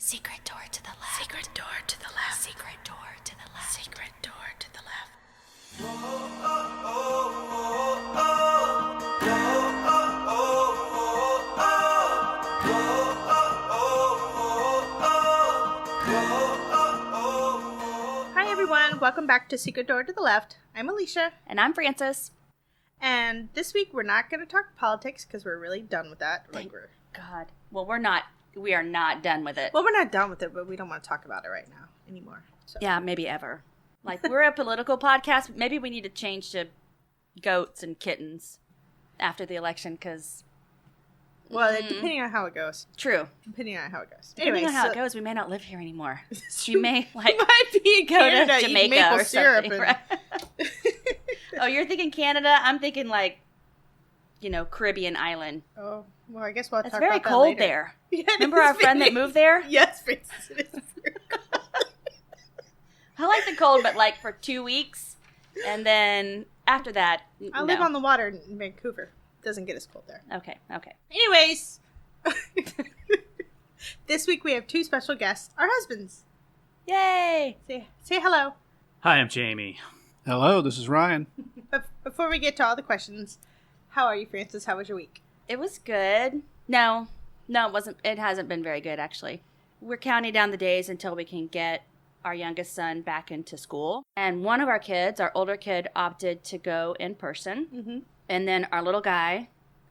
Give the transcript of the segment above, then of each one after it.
Secret door to the left. Secret door to the left. Secret door to the left. Secret door to the left. Hi everyone, welcome back to Secret Door to the Left. I'm Alicia. And I'm Frances. And this week we're not going to talk politics because we're really done with that. God. Well, we are not done with it. Well, we're not done with it, but we don't want to talk about it right now anymore. So. Yeah, maybe ever. Like, we're a political podcast. Maybe we need to change to goats and kittens after the election, because... Well, depending on how it goes. True. Depending on how it goes. Depending on how it goes, we may not live here anymore. We may, like, might be in Canada, go to Jamaica or something. And... Right? Oh, you're thinking Canada? I'm thinking, like, Caribbean island. Oh, well, I guess we'll talk about that later. It's very cold there. Yeah, remember our friend that moved there? Yes, Frances, it is very cold. I like the cold, but, like, for 2 weeks. And then after that, I live on the water in Vancouver. It doesn't get as cold there. Okay. Anyways, this week we have two special guests, our husbands. Yay! Say hello. Hi, I'm Jamie. Hello, this is Ryan. But before we get to all the questions, how are you, Frances? How was your week? It was good. No, it wasn't. It hasn't been very good, actually. We're counting down the days until we can get our youngest son back into school. And one of our kids, our older kid, opted to go in person. Mm-hmm. And then our little guy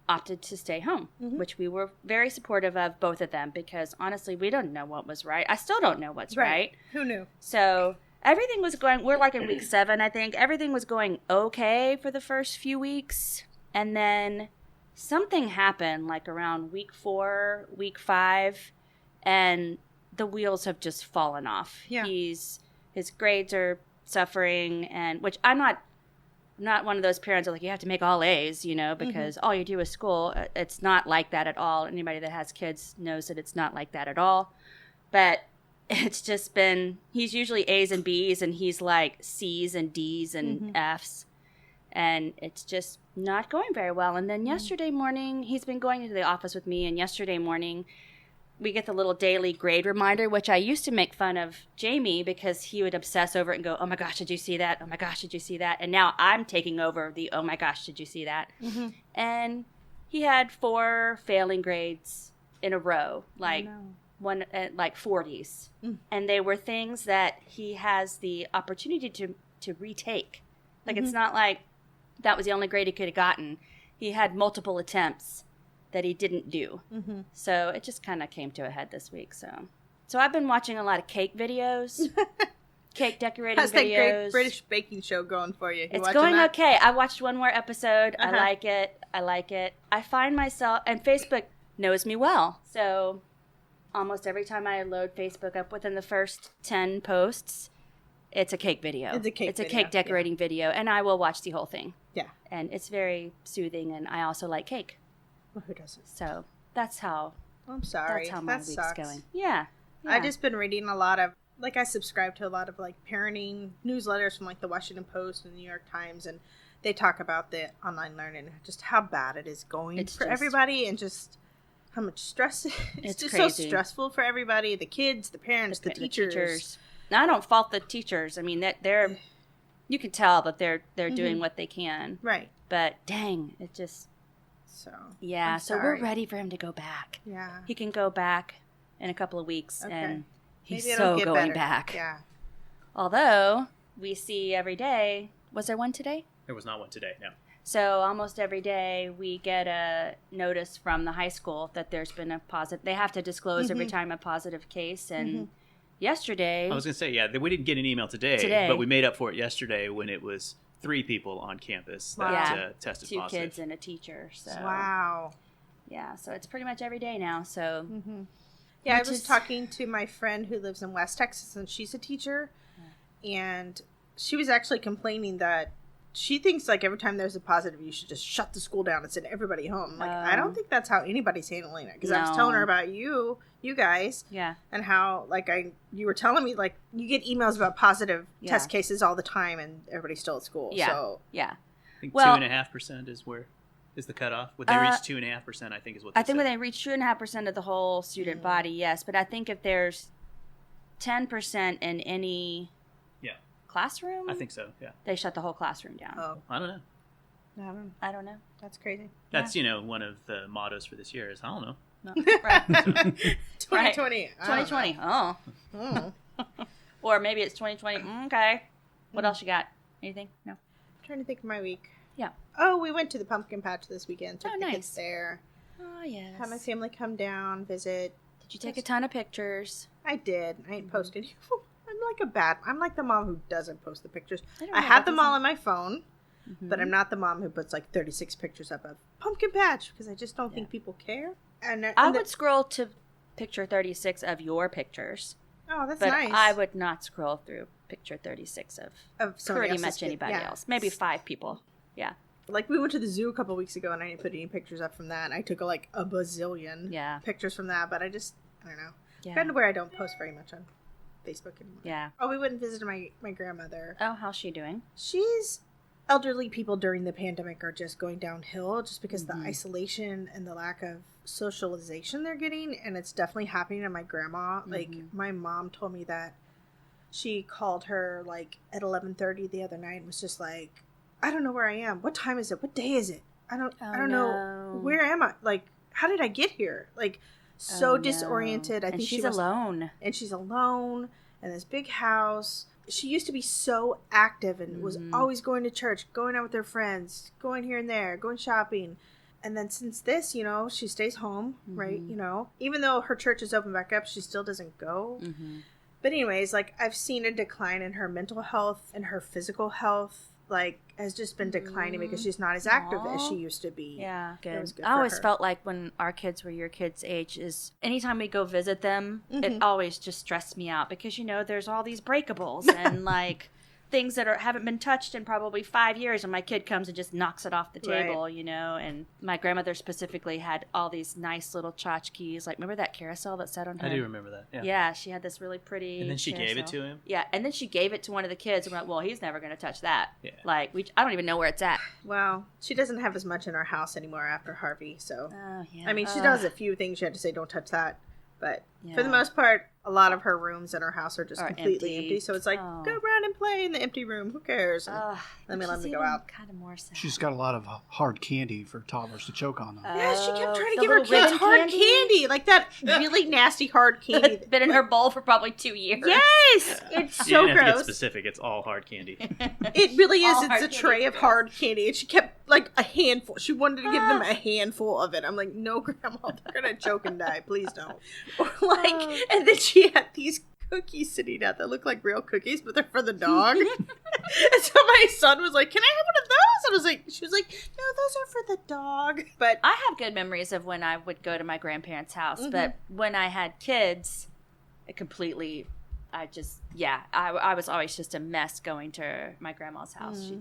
opted to stay home, which we were very supportive of, both of them, because honestly, we don't know what was right. I still don't know what's right. Who knew? So everything was going, we're like in week 7, I think. Everything was going okay for the first few weeks. And then something happened like around week 4, week 5, and the wheels have just fallen off. Yeah. His grades are suffering, and which I'm not one of those parents that like you have to make all A's, because all you do is school. It's not like that at all. Anybody that has kids knows that it's not like that at all. But it's just been, he's usually A's and B's, and he's like C's and D's and F's. And it's just not going very well. And then yesterday morning, he's been going into the office with me, and yesterday morning we get the little daily grade reminder, which I used to make fun of Jamie because he would obsess over it and go, oh my gosh, did you see that? Oh my gosh, did you see that? And now I'm taking over the, oh my gosh, did you see that? Mm-hmm. And he had 4 failing grades in a row, like one at like 40s. Mm. And they were things that he has the opportunity to retake. Like it's not like that was the only grade he could have gotten. He had multiple attempts that he didn't do. Mm-hmm. So it just kind of came to a head this week. So I've been watching a lot of cake videos, cake decorating How's videos. How's that great British baking show going for you? It's going okay. I watched one more episode. I like it. I find myself, and Facebook knows me well. So almost every time I load Facebook up within the first 10 posts, it's a cake video. It's a cake decorating video, and I will watch the whole thing. Yeah. And it's very soothing, and I also like cake. Well, who doesn't? So that's how. I'm sorry. That's how my week's sucks. going. Yeah. I've just been reading a lot of, like, I subscribe to a lot of like parenting newsletters from like the Washington Post and the New York Times, and they talk about the online learning, just how bad it is going for everybody, and just how much stress it's just crazy. So stressful for everybody, the kids, the parents, the teachers. Now, I don't fault the teachers. I mean, that they're, you can tell that they're doing what they can. Right. But dang, it just. So yeah, so we're ready for him to go back. Yeah. He can go back in a couple of weeks, and he's Maybe so get going better. back. Yeah. Although we see every day. Was there one today? There was not one today, no. So almost every day we get a notice from the high school that there's been a positive. They have to disclose every time a positive case, and yesterday. I was going to say, yeah, we didn't get an email today, but we made up for it yesterday when it was 3 people on campus that tested 2 positive. 2 kids and a teacher. So. Wow. Yeah, so it's pretty much every day now. So. Yeah, I was talking to my friend who lives in West Texas, and she's a teacher, and she was actually complaining that she thinks like every time there's a positive, you should just shut the school down and send everybody home. Like, I don't think that's how anybody's handling it, because I was telling her about you guys, and how like you were telling me like you get emails about positive test cases all the time, and everybody's still at school. Yeah, so yeah. I think 2.5% is where is the cutoff? Would they reach 2.5%? I think is what they I think said. when they reach 2.5% of the whole student body, yes. But I think if there's 10% in any classroom, I think so. Yeah, they shut the whole classroom down. Oh, I don't know. I don't know. That's crazy. That's one of the mottos for this year is I don't know. No. Right. 2020. 2020. Oh. Or maybe it's 2020. Okay. What else you got? Anything? No. I'm trying to think of my week. Yeah. Oh, we went to the pumpkin patch this weekend. Took the nice. kids there. Oh, yes. Had my family come down, visit. Did you take a ton of pictures? I did. I ain't posted. I'm like the mom who doesn't post the pictures. I know, have them all on my phone, Mm-hmm. but I'm not the mom who puts like 36 pictures up of pumpkin patch because I just don't think people care. And I would scroll to picture 36 of your pictures. Oh, that's but nice. I would not scroll through picture 36 of pretty much anybody yeah. else. Maybe 5 people. Yeah. Like we went to the zoo a couple weeks ago and I didn't put any pictures up from that. And I took like a bazillion pictures from that, but I don't know. Yeah. Kind of where I don't post very much on Facebook anymore. Yeah. Oh, we went and visited my grandmother. Oh, how's she doing? She's elderly people during the pandemic are just going downhill just because the isolation and the lack of socialization they're getting, and it's definitely happening to my grandma. Like my mom told me that she called her like at 11:30 the other night and was just like, I don't know where I am. What time is it? What day is it? I don't know. Where am I? Like, how did I get here? Like, so disoriented. I think she's alone. And she's alone in this big house. She used to be so active and was always going to church, going out with her friends, going here and there, going shopping. And then since this, she stays home, right? Even though her church is open back up, she still doesn't go. But anyways, like I've seen a decline in her mental health and her physical health. Like has just been declining because she's not as active as she used to be. Yeah, good. It was good I always felt like when our kids were your kids' age is anytime we go visit them, it always just stressed me out because there's all these breakables and like things that haven't been touched in probably 5 years, and my kid comes and just knocks it off the table, And my grandmother specifically had all these nice little tchotchkes. Like, remember that carousel that sat on her? I do remember that. Yeah. Yeah, she had this really pretty. And then she carousel. gave it to him. Yeah, and then she gave it to one of the kids, and we're like, "Well, he's never going to touch that." Yeah. Like, I don't even know where it's at. Well, she doesn't have as much in our house anymore after Harvey, so. Oh yeah. I mean, she does a few things. She had to say, "Don't touch that," but for the most part, a lot of her rooms in our house are just completely empty. So it's like, go around and play in the empty room. Who cares? Let me go out. Kind of more sad. She's got a lot of hard candy for toddlers to choke on. Yeah, she kept trying to give her kids hard candy, like that really nasty hard candy. It's been in her bowl for probably 2 years. Yes, it's so you didn't have to gross. get specific. It's all hard candy. It really is. It's a tray of hard candy, and she kept like a handful. She wanted to give them a handful of it. I'm like, no, Grandma, they're gonna choke and die. Please don't. Or and then she had these cookies sitting out that look like real cookies, but they're for the dog. And so my son was like, "Can I have one of those?" She was like, "No, those are for the dog." But I have good memories of when I would go to my grandparents' house, but when I had kids, I was always just a mess going to my grandma's house.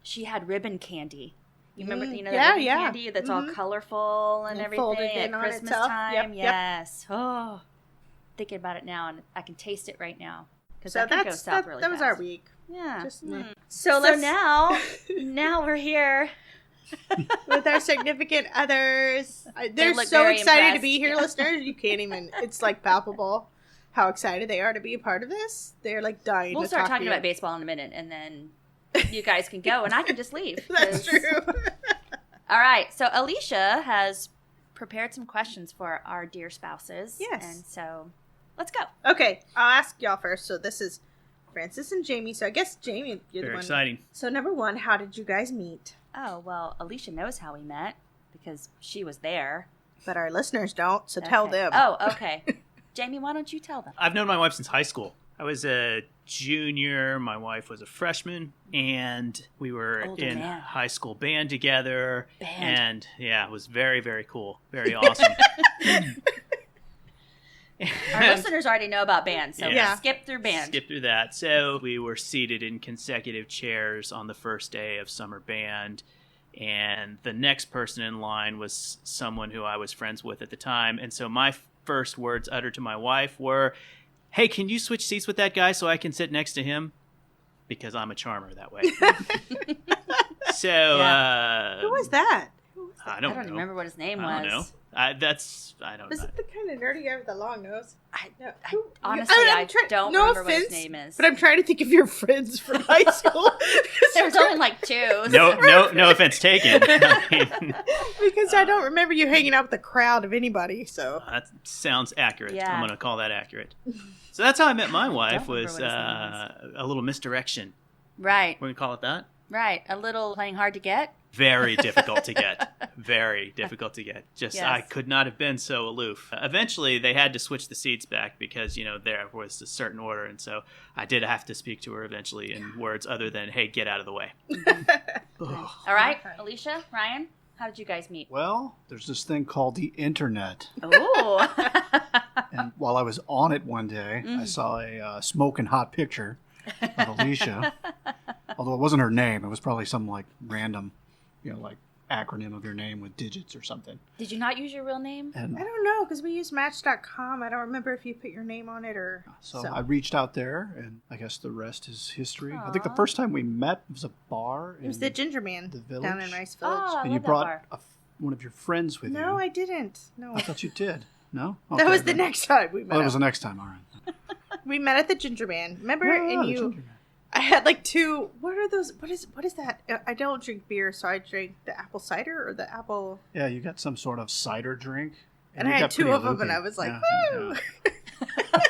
She had ribbon candy. You remember, that ribbon candy that's all colorful and everything at Christmas time? Yep, yes. Yep. Oh, thinking about it now, and I can taste it right now. So that was our week. Yeah. So now we're here with our significant others. They're so excited to be here, listeners. You can't even. It's like palpable how excited they are to be a part of this. They're like dying. We'll start talking about baseball in a minute, and then you guys can go, and I can just leave. That's true. All right. So Alicia has prepared some questions for our dear spouses. Yes. And so let's go. Okay. I'll ask y'all first. So this is Frances and Jamie. So I guess Jamie, you're the one. Very exciting. So number one, how did you guys meet? Oh, well, Alicia knows how we met because she was there. But our listeners don't, so tell them. Oh, okay. Jamie, why don't you tell them? I've known my wife since high school. I was a junior, my wife was a freshman, and we were high school band together. And yeah, it was very, very cool. Very awesome. Our listeners already know about band, so skip through band. Skip through that. So we were seated in consecutive chairs on the first day of summer band, and the next person in line was someone who I was friends with at the time. And so my first words uttered to my wife were, "Hey, can you switch seats with that guy so I can sit next to him?" Because I'm a charmer that way. So, Who was that? I don't know. remember what his name was. I don't know. I don't Was know. it the kind of nerdy guy with the long nose? Honestly, I don't remember what his name is. But I'm trying to think of your friends from high school. There was only like 2. No offense taken. Because I don't remember you hanging out with a crowd of anybody. So that sounds accurate. Yeah. I'm going to call that accurate. So that's how I met my wife. Don't remember Was what his name a little misdirection. Right. We're going to call it that. Right. A little playing hard to get. Very difficult to get. Very difficult to get. Just, Yes. I could not have been so aloof. Eventually, they had to switch the seats back because, there was a certain order. And so I did have to speak to her eventually in words other than, hey, get out of the way. All right. Alicia, Ryan, how did you guys meet? Well, there's this thing called the internet. Oh. And while I was on it one day, I saw a smoking hot picture of Alicia. Although it wasn't her name. It was probably some like random, like acronym of your name with digits or something. Did you not use your real name? And I don't know because we use Match.com. I don't remember if you put your name on it or. so I reached out there, and I guess the rest is history. Aww. I think the first time we met was a bar. It was the Ginger Man the village. down in Rice Village. Oh, I and you love that brought bar. one of your friends with you. No, I didn't. No, I thought you did. No? that Okay, was the then. next time we met. Oh, that was up. the next time. All right. We met at the Ginger Man. Remember? Oh, And the you. Ginger Man. I had like 2. What are those? What is that? I don't drink beer, so I drink the apple cider or the apple. Yeah, you got some sort of cider drink. And you I had got 2 pretty of them, and loopy. I was like, Yeah, woo! yeah.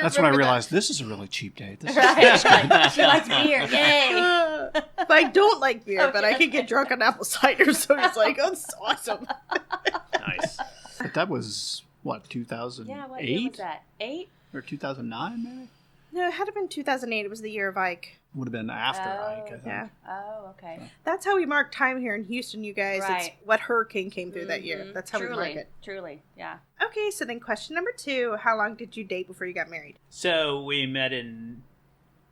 That's when I remember realized this is a really cheap date. This is Right. She likes beer. Yay. But I don't like beer, Okay, but I that's can get drunk on apple cider, so it's like, oh, this is awesome. Nice. But that was, what, 2008? Yeah, what year was that? 8? Or 2009, maybe? No, it had to have been 2008. It was the year of Ike. Would have been after Oh, Ike, I think. Yeah. Oh, okay. That's how we mark time here in Houston, you guys. It's Right. what hurricane came through that year. Mhm. That's how we mark Truly, it. truly, yeah. Okay, so then question number 2. How long did you date before you got married? So we met in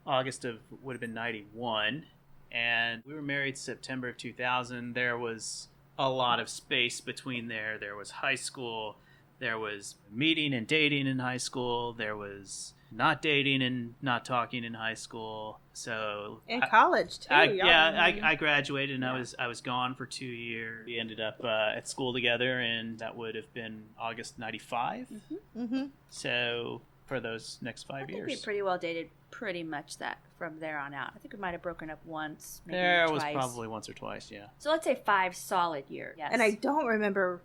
August of, would have been 91. And we were married September of 2000. There was a lot of space between there. There was high school. There was meeting and dating in high school. There was not dating and not talking in high school. So In college, too. I graduated and I was gone for 2 years. We ended up at school together, and that would have been August 95. Mm-hmm. So for those next 5 I think years. we pretty well dated pretty much that from there on out. I think we might have broken up once, maybe There twice. was probably once or twice, yeah. So let's say 5 solid years. Yes. And I don't remember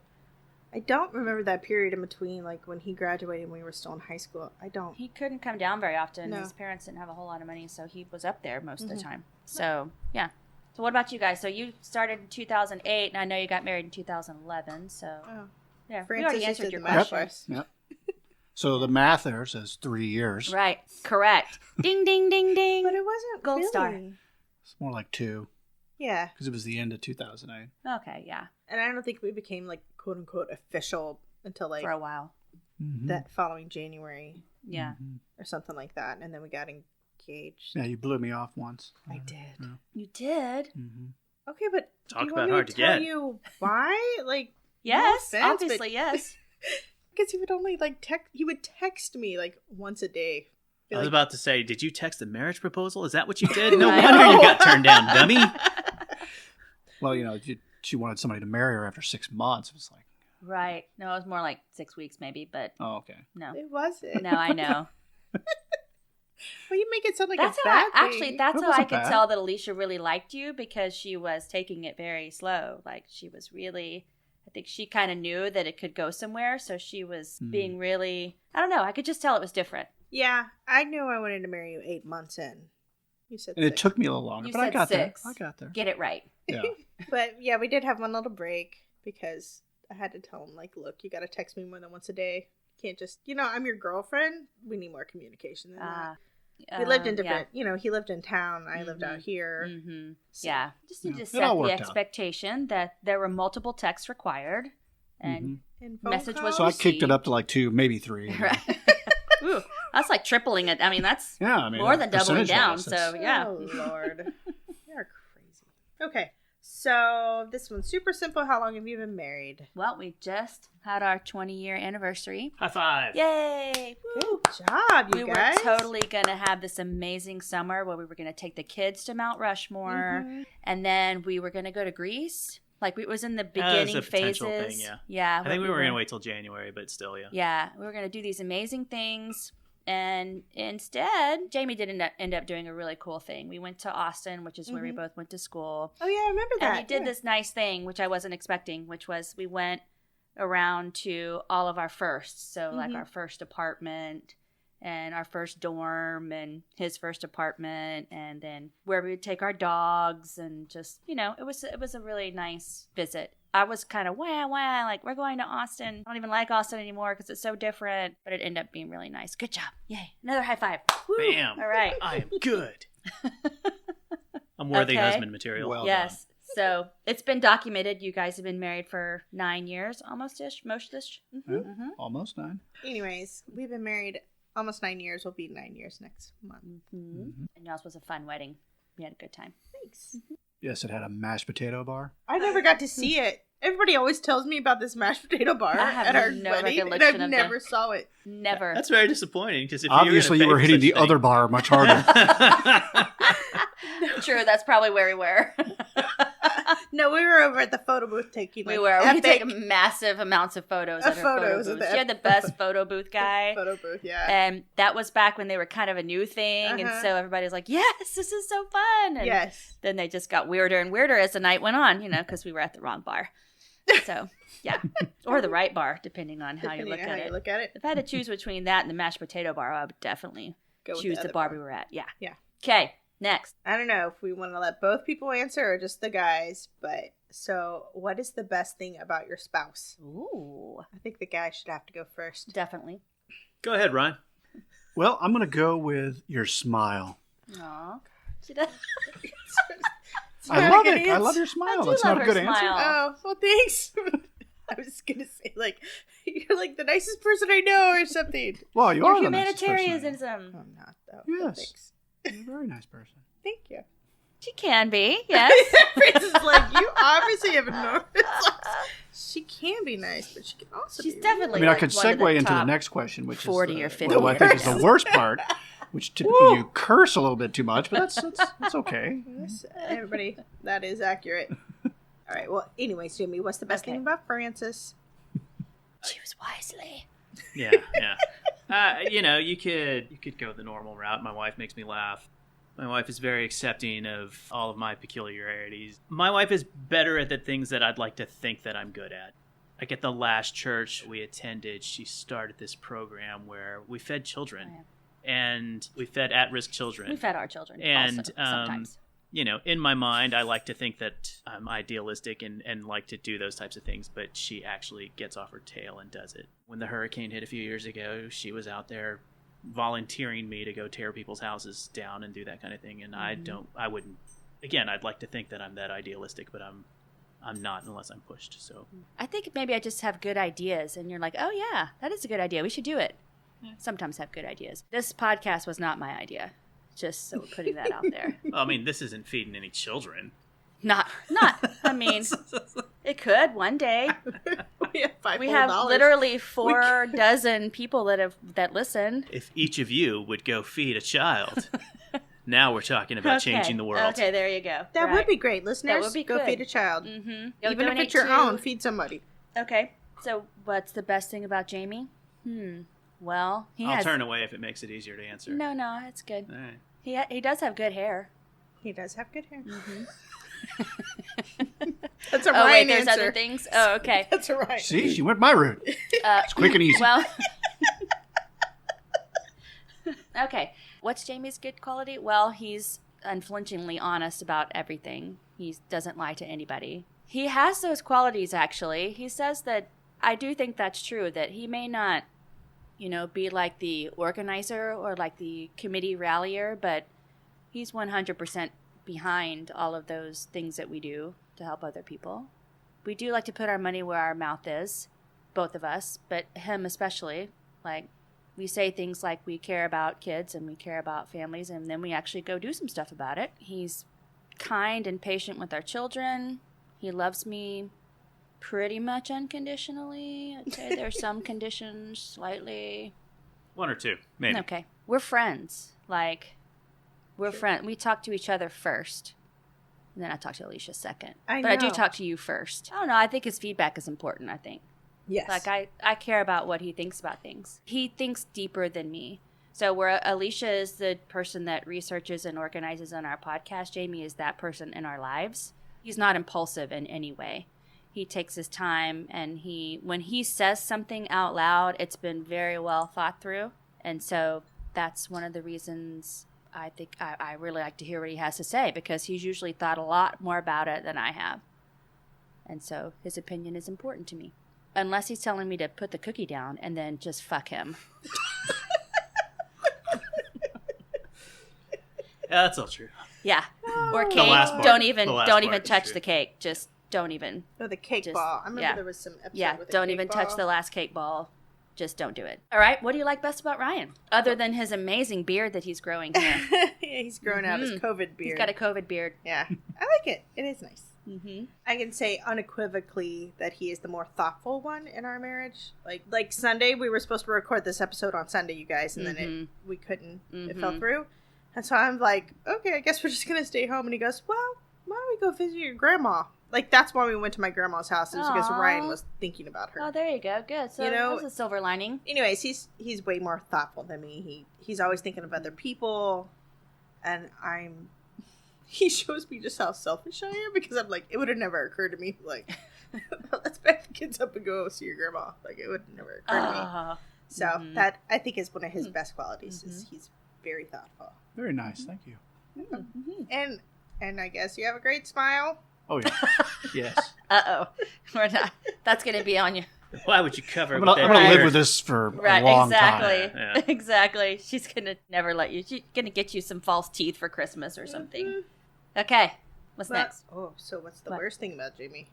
that period in between, like when he graduated and we were still in high school. I don't. He couldn't come down very often. No. His parents didn't have a whole lot of money, so he was up there most of the time. So, yeah. So what about you guys? So you started in 2008, and I know you got married in 2011. So, Oh. yeah, we Frances already just answered did your the math question. for us. Yep. So the math there says 3 years. Right. Correct. Ding, ding, ding, ding. But it wasn't Gold really. star. It's more like 2, Yeah. because it was the end of 2008. Okay, yeah. And I don't think we became like quote unquote official until like For a while. Mm-hmm. that following January Yeah. or something like that. And then we got engaged. Yeah, you blew me off once. I did. Yeah. You did? Mm-hmm. Okay, but Talk do you about want me hard to to tell get. you why? Like, Yes, offense, but- obviously, yes. because he would only like he would text me like once a day. Be I was like, about to say, did you text a marriage proposal? Is that what you did? No Right. wonder you got turned down, dummy. Well, she wanted somebody to marry her after 6 months. It was like, Right. No, it was more like 6 weeks maybe, but oh, okay. no. It wasn't. No, I know. Well, you make it sound like That's a how bad I, thing. actually, that's It how I wasn't could bad. tell that Alicia really liked you, because she was taking it very slow. Like, she was really, I think she kind of knew that it could go somewhere, so she was being really, I don't know, I could just tell it was different. Yeah, I knew I wanted to marry you 8 months in. You said And it 6. took me a little longer, You but I said got 6. there. I got there. Get it right. Yeah. But yeah, we did have one little break because I had to tell him, like, look, you got to text me more than once a day. You can't just, I'm your girlfriend. We need more communication than that. We lived in different, he lived in town. I lived out here. Mm-hmm. So- Yeah. Just need Yeah, to it set all the worked out. expectation that there were multiple texts required. And And phone Message was calls. So I kicked it Received. up to like 2, maybe 3. Right. Ooh, that's like tripling it. I mean, that's Yeah, I mean, more than doubling down. percentage-wise, So, that's- yeah. Oh, Lord. You're crazy. Okay. So this one's super simple. How long have you been married? Well, we just had our 20-year anniversary. High five. Yay! Good job, you guys. We were totally going to have this amazing summer where we were going to take the kids to Mount Rushmore, and then we were going to go to Greece. Like, it was in the beginning phases. Thing, yeah. Yeah. I think we were going to wait till January, but still, yeah. Yeah, we were going to do these amazing things. And instead, Jamie did end up doing a really cool thing. We went to Austin, which is where we both went to school. Oh, yeah, I remember that. And he did this nice thing, which I wasn't expecting, which was we went around to all of our firsts. So, like, our first apartment and our first dorm and his first apartment, and then where we would take our dogs, and just, you know, it was a really nice visit. I was kind of like, we're going to Austin. I don't even like Austin anymore because it's so different, but it ended up being really nice. Good job. Yay. Another high five. Woo. Bam. All right. I am good. I'm worthy husband material. Well yes. So it's been documented. You guys have been married for 9 years, almost-ish, most-ish. Almost 9. Anyways, we've been married almost 9 years. We'll be 9 years next month. And yours was a fun wedding. We had a good time. Thanks. Yes, it had a mashed potato bar. I never got to see it. Everybody always tells me about this mashed potato bar at our no wedding, and recollection I of never saw it. Never. That's very disappointing because Obviously you were hitting the other bar much harder. True, that's probably where we were. No, we were over at the photo booth taking. We were. We take massive amounts of photos at our photos photo booth. She had the best photo booth guy. Photo booth, yeah. And that was back when they were kind of a new thing, and so everybody was like, "Yes, this is so fun!" And yes. Then they just got weirder and weirder as the night went on, you know, because we were at the wrong bar. So yeah, or the right bar, depending on how you look at it. If I had to choose between that and the mashed potato bar, I would definitely choose the bar we were at. Yeah. Yeah. Okay. Next. I don't know if we want to let both people answer or just the guys, but so what is the best thing about your spouse? Ooh. I think the guy should have to go first. Definitely. Go ahead, Ryan. Well, I'm going to go with your smile. Aw. She does. I love it. I love your smile. That's not a good answer. Oh, well, thanks. I was going to say, like, you're like the nicest person I know or something. Well, you are the nicest person. Humanitarianism. I'm not, though. Yes. Thanks. You're a very nice person. Thank you. She can be, yes. Frances is like, you obviously have enormous. She can be nice, but she can also She's be definitely. I mean, I could segue into the next question, which 40 is or 50 what I think is the worst part, which typically you curse a little bit too much, but that's okay. Yes, everybody, that is accurate. All right. Well, anyways, Jimmy, what's the best thing about Frances? Choose wisely. Yeah. You know, you could go the normal route. My wife makes me laugh. My wife is very accepting of all of my peculiarities. My wife is better at the things that I'd like to think that I'm good at. Like at the last church we attended, she started this program where we fed children. Oh, yeah. And we fed at-risk children. We fed our children and, also, sometimes. You know, in my mind, I like to think that I'm idealistic and like to do those types of things, but she actually gets off her tail and does it. When the hurricane hit a few years ago, she was out there volunteering me to go tear people's houses down and do that kind of thing. And I wouldn't, again, I'd like to think that I'm that idealistic, but I'm not unless I'm pushed. So I think maybe I just have good ideas and you're like, oh yeah, that is a good idea. We should do it. Yeah. Sometimes have good ideas. This podcast was not my idea. Just so we're putting that out there. Well, I mean, this isn't feeding any children. Not. I mean, it could one day. We have literally 4 dozen people that listen. If each of you would go feed a child, now we're talking about changing the world. Okay, there you go. That would be great, listeners. That would be go good. Feed a child. Mm-hmm. Even if it's your own, feed somebody. Okay. So, what's the best thing about Jamie? Well, I'll turn away if it makes it easier to answer. No, it's good. All right. He does have good hair. He does have good hair. Mm-hmm. That's a Ryan there's answer. other things? Oh, okay. That's a Ryan. See, she went my route. It's quick and easy. Well, okay. What's Jamie's good quality? Well, he's unflinchingly honest about everything. He doesn't lie to anybody. He has those qualities, actually. He says that, I do think that's true, that he may not, be like the organizer or like the committee rallier, but he's 100% behind all of those things that we do to help other people. We do like to put our money where our mouth is, both of us, but him especially. Like, we say things like we care about kids and we care about families, and then we actually go do some stuff about it. He's kind and patient with our children. He loves me pretty much unconditionally. I'd say there's some conditions, slightly. One or two, maybe. Okay. We're friends. Like, we're friends. We talk to each other first. And then I talk to Alicia second. But I do talk to you first. I don't know. I think his feedback is important, I think. Yes. Like, I care about what he thinks about things. He thinks deeper than me. So where Alicia is the person that researches and organizes on our podcast, Jamie is that person in our lives. He's not impulsive in any way. He takes his time, and when he says something out loud, it's been very well thought through. And so that's one of the reasons I think I really like to hear what he has to say, because he's usually thought a lot more about it than I have. And so his opinion is important to me. Unless he's telling me to put the cookie down and then just fuck him. Yeah, that's all true. Yeah. Or cake. Don't even touch the cake. Just don't even. Oh, the cake ball. I remember there was some episode with don't even touch the last cake ball. Just don't do it. All right. What do you like best about Ryan? Other than his amazing beard that he's growing here. Yeah, he's growing out his COVID beard. He's got a COVID beard. Yeah. I like it. It is nice. Mm-hmm. I can say unequivocally that he is the more thoughtful one in our marriage. Like Sunday, we were supposed to record this episode on Sunday, you guys, and then we couldn't. It fell through. And so I'm like, okay, I guess we're just going to stay home. And he goes, well, why don't we go visit your grandma? Like, that's why we went to my grandma's house. It was because Ryan was thinking about her. Oh, there you go. Good. So that's a silver lining. Anyways, he's way more thoughtful than me. He's always thinking of other people. And he shows me just how selfish I am, because I'm like, it would have never occurred to me, like, let's pack the kids up and go see your grandma. Like, it would never occur to me. So that, I think, is one of his best qualities, is he's very thoughtful. Very nice, thank you. And I guess you have a great smile. Oh yeah, yes. We're not. That's going to be on you. Why would you cover? I'm going to live with this for a long time. Yeah. Exactly. She's going to never let you. She's going to get you some false teeth for Christmas or something. Okay, what's next? Oh, so what's the worst thing about Jamie?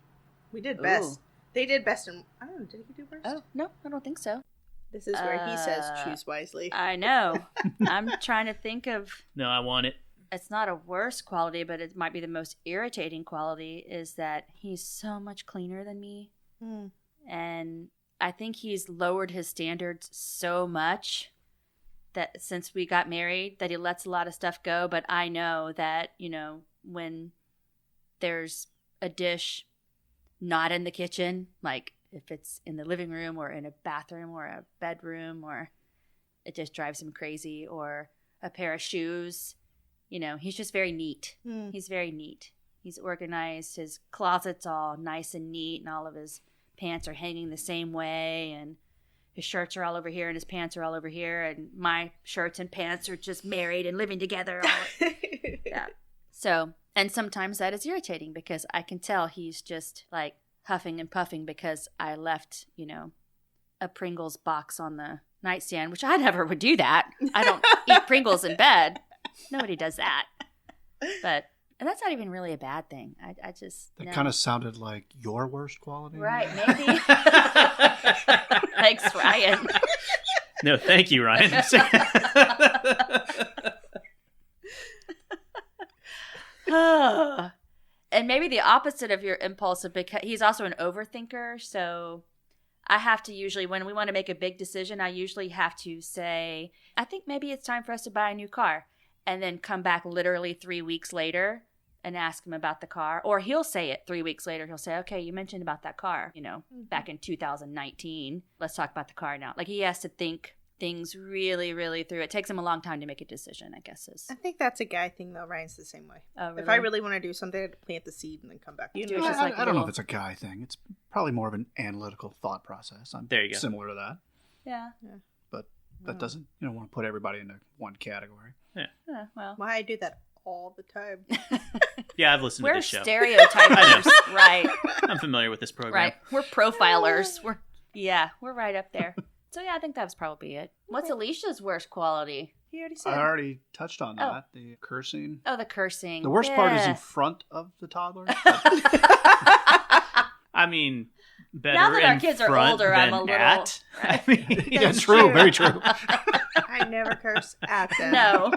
We did best. They did best, and I don't know. Did he do worst? Oh no, I don't think so. This is where he says choose wisely. I know. I'm trying to think of... No, I want it. It's not a worse quality, but it might be the most irritating quality, is that he's so much cleaner than me. And I think he's lowered his standards so much that since we got married, that he lets a lot of stuff go. But I know that, when there's a dish not in the kitchen, like... if it's in the living room or in a bathroom or a bedroom, or it just drives him crazy, or a pair of shoes, he's just very neat. He's very neat. He's organized. His closet's all nice and neat, and all of his pants are hanging the same way, and his shirts are all over here and his pants are all over here, and my shirts and pants are just married and living together. Yeah. So, and sometimes that is irritating, because I can tell he's just like huffing and puffing because I left, a Pringles box on the nightstand, which I never would do that. I don't eat Pringles in bed. Nobody does that. And that's not even really a bad thing. I just... That kind of sounded like your worst quality. Right, maybe. Thanks, Ryan. No, thank you, Ryan. And maybe the opposite of your impulsive, because he's also an overthinker. So I have to usually, when we want to make a big decision, I usually have to say, I think maybe it's time for us to buy a new car. And then come back literally 3 weeks later and ask him about the car. Or he'll say it 3 weeks later. He'll say, okay, you mentioned about that car, back in 2019. Let's talk about the car now. Like, he has to think things really, really through. It takes him a long time to make a decision, I guess. I think that's a guy thing, though. Ryan's the same way. Oh, really? If I really want to do something, I have to plant the seed and then come back. I don't know if it's a guy thing. It's probably more of an analytical thought process. There you go. Similar to that. Yeah. But that doesn't, want to put everybody into one category. Yeah. Well, why I do that all the time. Yeah, I've listened to this show. We're stereotypers, right? I'm familiar with this program. Right. We're profilers. We're right up there. So yeah, I think that was probably it. What's Alicia's worst quality? He already said. I already touched on that. The cursing. Oh, the cursing. The worst part is in front of the toddler. I mean, better now that our in kids are front older, than I'm a little. at. Right? I mean, That's true. Very true. I never curse at them. No.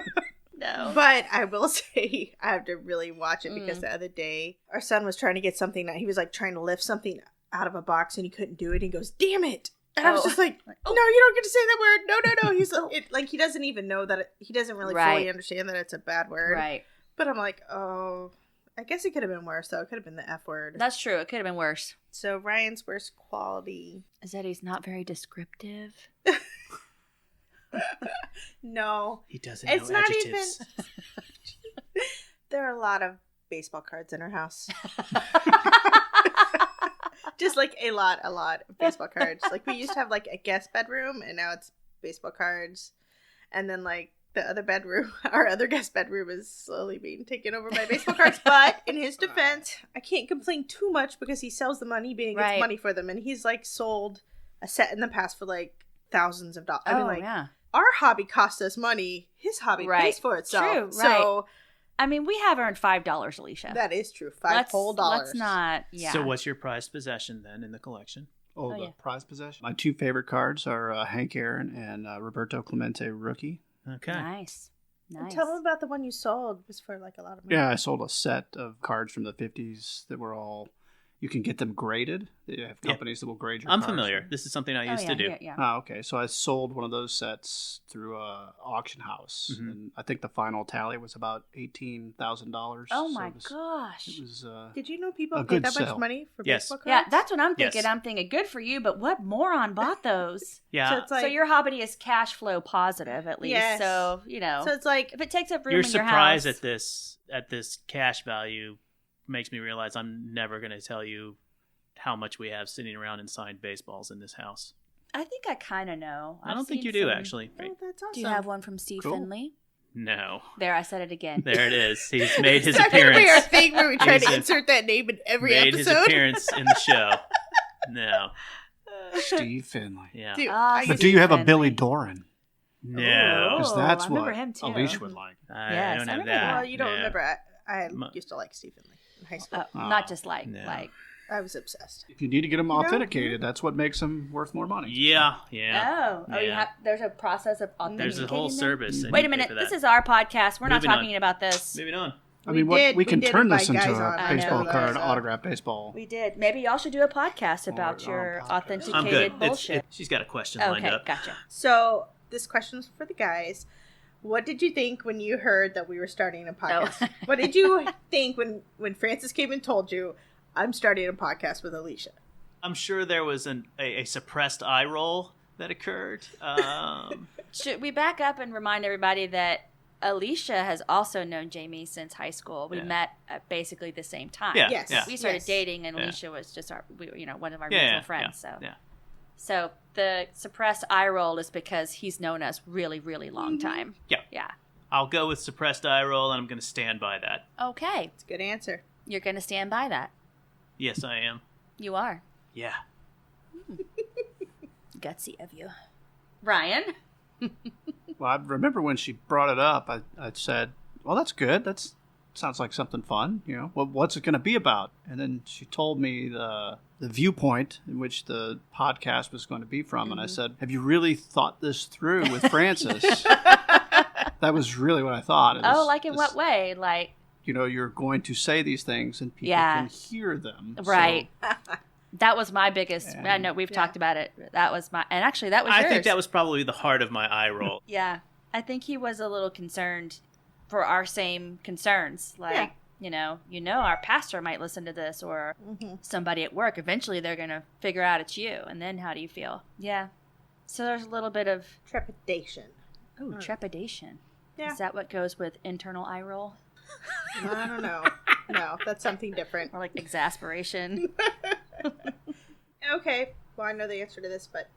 no. But I will say I have to really watch it because the other day our son was trying to get something that he was like trying to lift something out of a box and he couldn't do it. He goes, "Damn it!" And I was just like, "No, you don't get to say that word. No." He's like, he doesn't even know that he doesn't really fully understand that it's a bad word. Right. But I'm like, oh, I guess it could have been worse though. It could have been the F word. That's true. It could have been worse. So Ryan's worst quality is that he's not very descriptive. No, he doesn't know adjectives. Not even. There are a lot of baseball cards in our house. Just like a lot of baseball cards. Like we used to have like a guest bedroom, and now it's baseball cards. And then like the other bedroom, our other guest bedroom, is slowly being taken over by baseball cards. But in his defense, I can't complain too much because he sells them on eBay and gets money for them, and he's like sold a set in the past for like thousands of dollars. I mean, like our hobby cost us money. His hobby pays for itself. True, so. I mean, we have earned $5, Alicia. That is true. $5 whole dollars. Let's not. Yeah. So, what's your prized possession then in the collection? The prized possession. My two favorite cards are Hank Aaron and Roberto Clemente rookie. Okay. Nice. And tell them about the one you sold. It was for like a lot of money. Yeah, I sold a set of cards from the 50s that were all. You can get them graded. They have companies that will grade your cards. I'm familiar. This is something I used to do. Yeah. Oh, okay. So I sold one of those sets through a auction house, and I think the final tally was about $18,000. Oh my gosh! It was. Did you know people pay that much money for baseball cards? Yeah, that's what I'm thinking. Yes. I'm thinking, good for you, but what moron bought those? Yeah. So, it's like, so your hobby is cash flow positive, at least. Yes. So you know. So it's like if it takes up room your in your house. surprise at this cash value makes me realize I'm never going to tell you how much we have sitting around in signed baseballs in this house. I think I kind of know. I don't think you do, actually. Oh, that's awesome. Do you have one from Steve Finley? No. There, I said it again. There it is. He's made his It's appearance. not going to be our thing where we try to insert that name in every episode. Made his appearance in the show. No. Steve Finley. Yeah. Dude, but do you have a Billy Doran? No. Because that's I remember what him too. Alicia would like. I don't have that. Well, you don't remember. I used to like Steve Finley in high school. Not just like. I was obsessed. If you need to get them authenticated, that's what makes them worth more money. Yeah. You have. There's a process of authenticating. There's a whole service. Wait a minute. This is our podcast. We're not talking about this. Moving on. I mean, we can turn this into a baseball card, autograph baseball. We did. Maybe y'all should do a podcast about your authenticated bullshit. She's got a question lined up. Okay, gotcha. So this question's for the guys. What did you think when you heard that we were starting a podcast? What did you think when Frances came and told you, I'm starting a podcast with Alicia? I'm sure there was a suppressed eye roll that occurred. Should we back up and remind everybody that Alicia has also known Jamie since high school. We met at basically the same time. Yeah. Yes. Yeah. We started dating, and Alicia was just one of our mutual friends. So the suppressed eye roll is because he's known us really, really long time. Yeah. Yeah. I'll go with suppressed eye roll, and I'm going to stand by that. Okay. It's a good answer. You're going to stand by that. Yes, I am. You are. Yeah. Gutsy of you. Ryan? Well, I remember when she brought it up, I said, well, that's good. That sounds like something fun. You know, well, what's it going to be about? And then she told me the viewpoint in which the podcast was going to be from. And I said, have you really thought this through with Frances? That was really what I thought. Like in what way? Like, you know, you're going to say these things and people can hear them. Right. So. That was my biggest. I know we've talked about it. That was my, and actually that was yours. I think that was probably the heart of my eye roll. Yeah, I think he was a little concerned for our same concerns. Like, you know, our pastor might listen to this, or somebody at work. Eventually, they're gonna figure out it's you, and then how do you feel? Yeah. So there's a little bit of trepidation. Oh, trepidation. Yeah. Is that what goes with internal eye roll? I don't know. No, that's something different. Or like exasperation. Okay. Well, I know the answer to this, but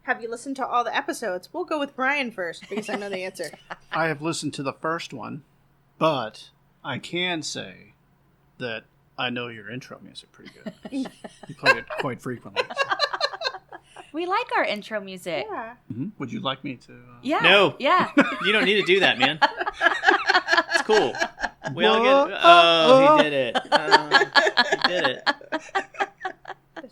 have you listened to all the episodes? We'll go with Brian first because I know the answer. I have listened to the first one, but I can say that I know your intro music pretty good. You play it quite frequently. So. We like our intro music. Yeah. Mm-hmm. Would you like me to? Yeah. No. Yeah. You don't need to do that, man. It's cool. We all get. Oh, he did it. He did it.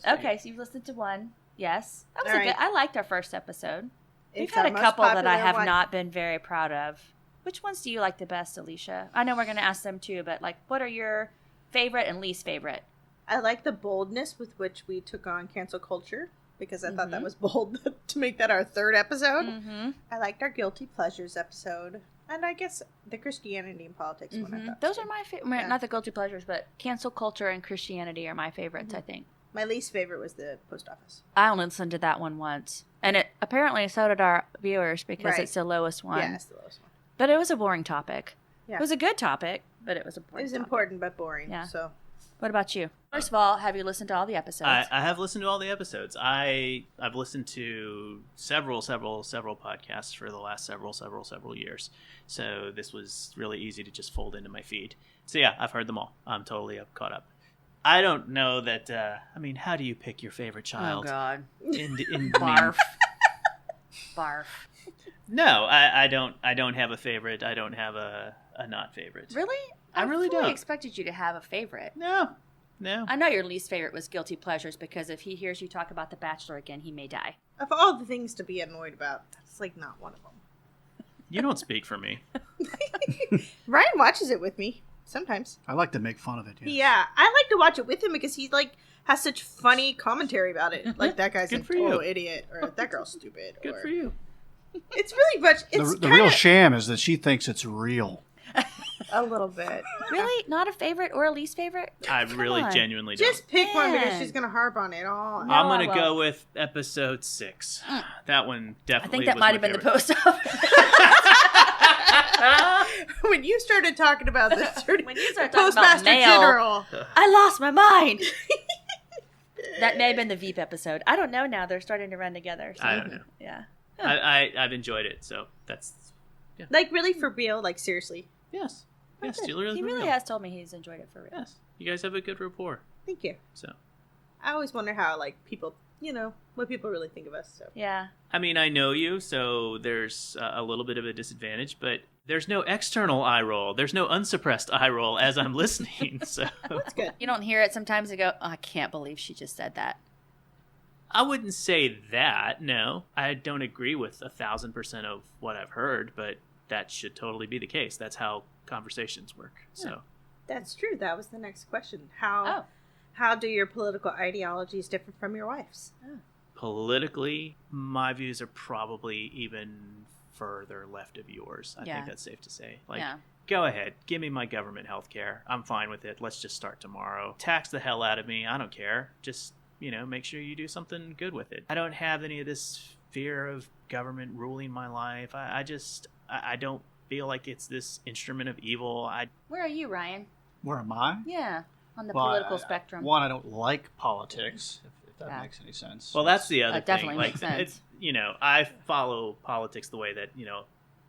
Okay, so you've listened to one. Yes. That was All right. good. I liked our first episode. We've It's had our a most couple that I popular have one. not been very proud of. Which ones do you like the best, Alicia? I know we're going to ask them too, but like, what are your favorite and least favorite? I like the boldness with which we took on cancel culture, because I thought that was bold to make that our 3rd episode. Mm-hmm. I liked our guilty pleasures episode. And I guess the Christianity and politics one. I thought those are my favorite. Yeah. Not the guilty pleasures, but cancel culture and Christianity are my favorites, I think. My least favorite was the post office. I only listened to that one once. And it apparently so did our viewers, because it's the lowest one. Yeah, it's the lowest one. But it was a boring topic. Yeah. It was a good topic, but it was a boring topic. It was important but boring. Yeah. So, what about you? First of all, have you listened to all the episodes? I have listened to all the episodes. I've listened to several podcasts for the last several years. So this was really easy to just fold into my feed. So yeah, I've heard them all. I'm totally caught up. I don't know that. How do you pick your favorite child? Oh God! Barf. Barf. No, I don't have a favorite. I don't have a not favorite. Really? I really don't. I expected you to have a favorite. No. I know your least favorite was guilty pleasures, because if he hears you talk about The Bachelor again, he may die. Of all the things to be annoyed about, that's like not one of them. You don't speak for me. Ryan watches it with me sometimes. I like to make fun of it. Yes. Yeah, I like to watch it with him because he has such funny commentary about it. Like, that guy's a total idiot, or that girl's stupid. Good for you. It's really much. It's the real sham is that she thinks it's real. A little bit. Really? Not a favorite or a least favorite? I really genuinely don't. Just pick one, because she's going to harp on it all. No, I'm going to go with episode 6. That one definitely. I think that might have been the post office. When you started talking about this, when you started talking Postmaster about mail, General, I lost my mind. That may have been the Veep episode. I don't know now. They're starting to run together. So. I don't know. Yeah. I've enjoyed it, so that's... Yeah. Like, really, for real? Like, seriously? Yes. Oh, yes, he really has told me he's enjoyed it for real. Yes. You guys have a good rapport. Thank you. So. I always wonder how, like, people, what people really think of us. So. Yeah. I mean, I know you, so there's a little bit of a disadvantage, but there's no external eye roll. There's no unsuppressed eye roll as I'm listening, so. That's good. You don't hear it sometimes and go, oh, I can't believe she just said that. I wouldn't say that, no. I don't agree with 1,000% of what I've heard, but that should totally be the case. That's how conversations work. Yeah. So that's true. That was the next question. How do your political ideologies differ from your wife's? Oh. Politically, my views are probably even further left of yours. I think that's safe to say. Go ahead. Give me my government health care. I'm fine with it. Let's just start tomorrow. Tax the hell out of me. I don't care. Just, make sure you do something good with it. I don't have any of this fear of government ruling my life. I don't feel like it's this instrument of evil. Where are you, Ryan? Where am I? Yeah, on the political spectrum. One, I don't like politics, if that makes any sense. Well, that's the other thing. Definitely makes sense. I follow politics the way that,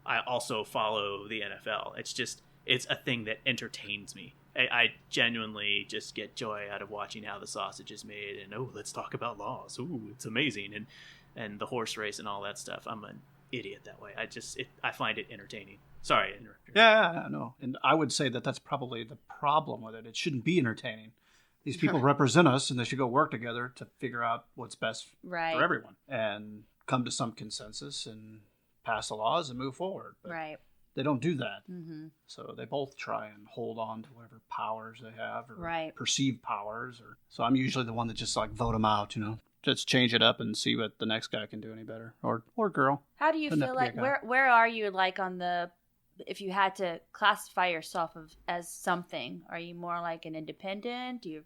I also follow the NFL. It's a thing that entertains me. I genuinely just get joy out of watching how the sausage is made, and let's talk about laws. Ooh, it's amazing, and the horse race and all that stuff. I'm an idiot that way. I find it entertaining. Sorry, I interrupted. Yeah, no, and I would say that that's probably the problem with it. It shouldn't be entertaining. These people represent us, and they should go work together to figure out what's best for everyone, and come to some consensus and pass the laws and move forward. But they don't do that. Mm-hmm. So they both try and hold on to whatever powers they have, or perceived powers. So I'm usually the one that just vote them out, Just change it up and see what the next guy can do any better, or girl. How do you feel like? Where are you on the? If you had to classify yourself as something, are you more like an independent? Do you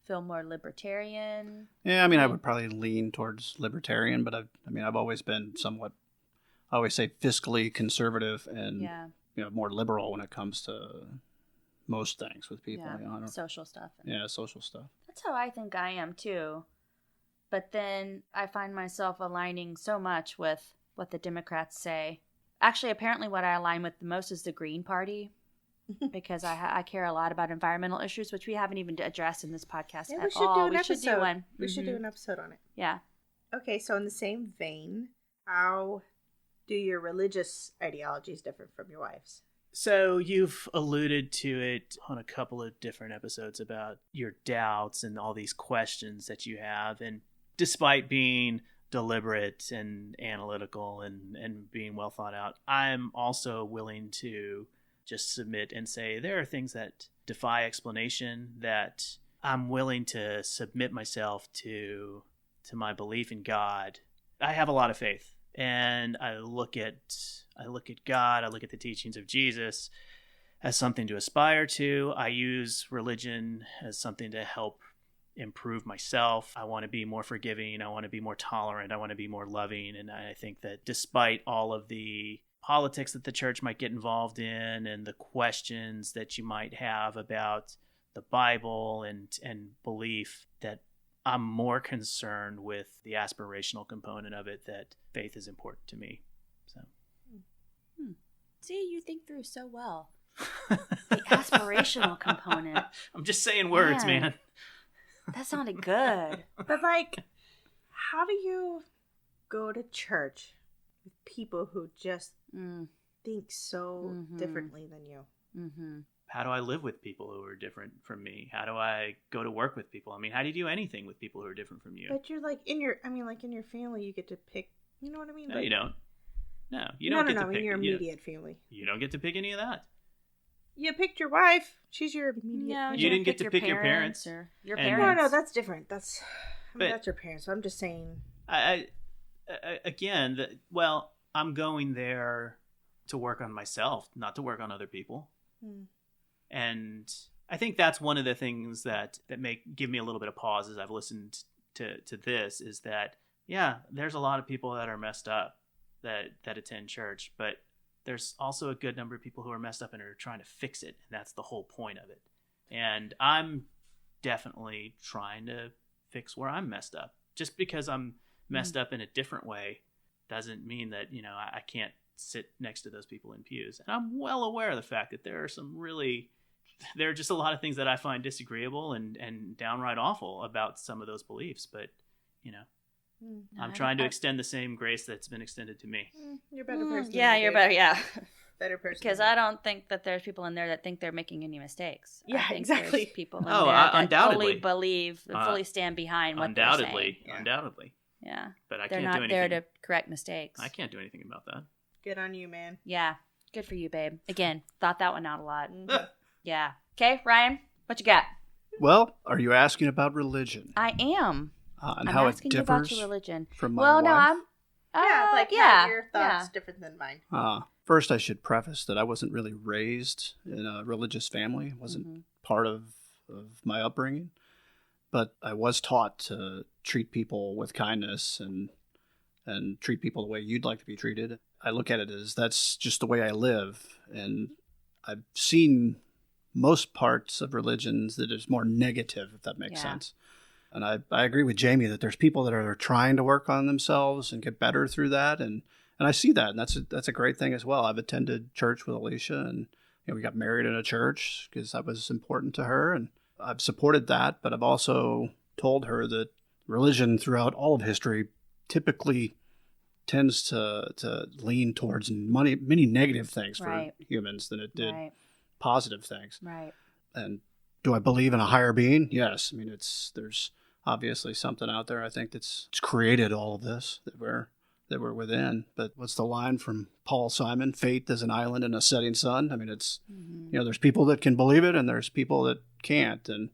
feel more libertarian? Yeah, I would probably lean towards libertarian, but I've always been somewhat, I always say, fiscally conservative and more liberal when it comes to most things with people. Yeah, social stuff. Social stuff. That's how I think I am too. But then I find myself aligning so much with what the Democrats say. Actually, apparently what I align with the most is the Green Party, because I care a lot about environmental issues, which we haven't even addressed in this podcast at all. We should do one. We should do an episode on it. Yeah. Okay, so in the same vein, how do your religious ideologies differ from your wife's? So you've alluded to it on a couple of different episodes about your doubts and all these questions that you have. And despite being deliberate and analytical and being well thought out, I'm also willing to just submit and say there are things that defy explanation, that I'm willing to submit myself to my belief in God. I have a lot of faith, and I look at God, I look at the teachings of Jesus as something to aspire to. I use religion as something to help improve myself. I want to be more forgiving. I want to be more tolerant. I want to be more loving. And I think that despite all of the politics that the church might get involved in and the questions that you might have about the Bible and belief, that I'm more concerned with the aspirational component of it, that faith is important to me. So, See, you think through so well. The aspirational component. I'm just saying words, man. That sounded good. But like, how do you go to church with people who just think so differently than you? Mm-hmm. How do I live with people who are different from me? How do I go to work with people? I mean, how do you do anything with people who are different from you? But you're like in your family, you get to pick. You know what I mean? No, like, you don't. No, you don't get to pick. In your immediate family, you don't get to pick any of that. You picked your wife. She's your immediate. No, you didn't get to pick your parents. Or your And- parents. No, that's different. That's your parents. So I'm just saying. I'm going there to work on myself, not to work on other people. And I think that's one of the things that give me a little bit of pause as I've listened to this, is that, yeah, there's a lot of people that are messed up that attend church, but there's also a good number of people who are messed up and are trying to fix it. And that's the whole point of it. And I'm definitely trying to fix where I'm messed up. Just because I'm messed up in a different way doesn't mean that, I can't sit next to those people in pews. And I'm well aware of the fact that there are just a lot of things that I find disagreeable and downright awful about some of those beliefs. But, I'm trying to extend the same grace that's been extended to me. You're a better person. Yeah, you're better. Yeah. Better person. Because I don't think that there's people in there that think they're making any mistakes. Yeah, I think exactly. There's people in there that undoubtedly. fully believe, fully stand behind what they're saying. Undoubtedly. Yeah. But they're can't not do anything. there to correct mistakes. I can't do anything about that. Good on you, man. Yeah. Good for you, babe. Again, thought that one out a lot. Yeah. Okay, Ryan, what you got? Well, are you asking about religion? I am. And I'm how it asking you about differs your religion. from my well, wife? no, I'm. How your thoughts different than mine. First, I should preface that I wasn't really raised in a religious family. It wasn't part of my upbringing. But I was taught to treat people with kindness and treat people the way you'd like to be treated. I look at it as that's just the way I live. And I've seen most parts of religions that is more negative, if that makes sense. And I agree with Jamie that there's people that are trying to work on themselves and get better through that. And I see that. And that's a great thing as well. I've attended church with Alicia, and we got married in a church because that was important to her. And I've supported that. But I've also told her that religion throughout all of history typically tends to lean towards many negative things for humans than it did positive things. Right. And do I believe in a higher being? Yes. I mean, there's obviously something out there. I think it's created all of this that we're within. But what's the line from Paul Simon? Fate is an island in a setting sun. I mean, it's there's people that can believe it and there's people that can't. And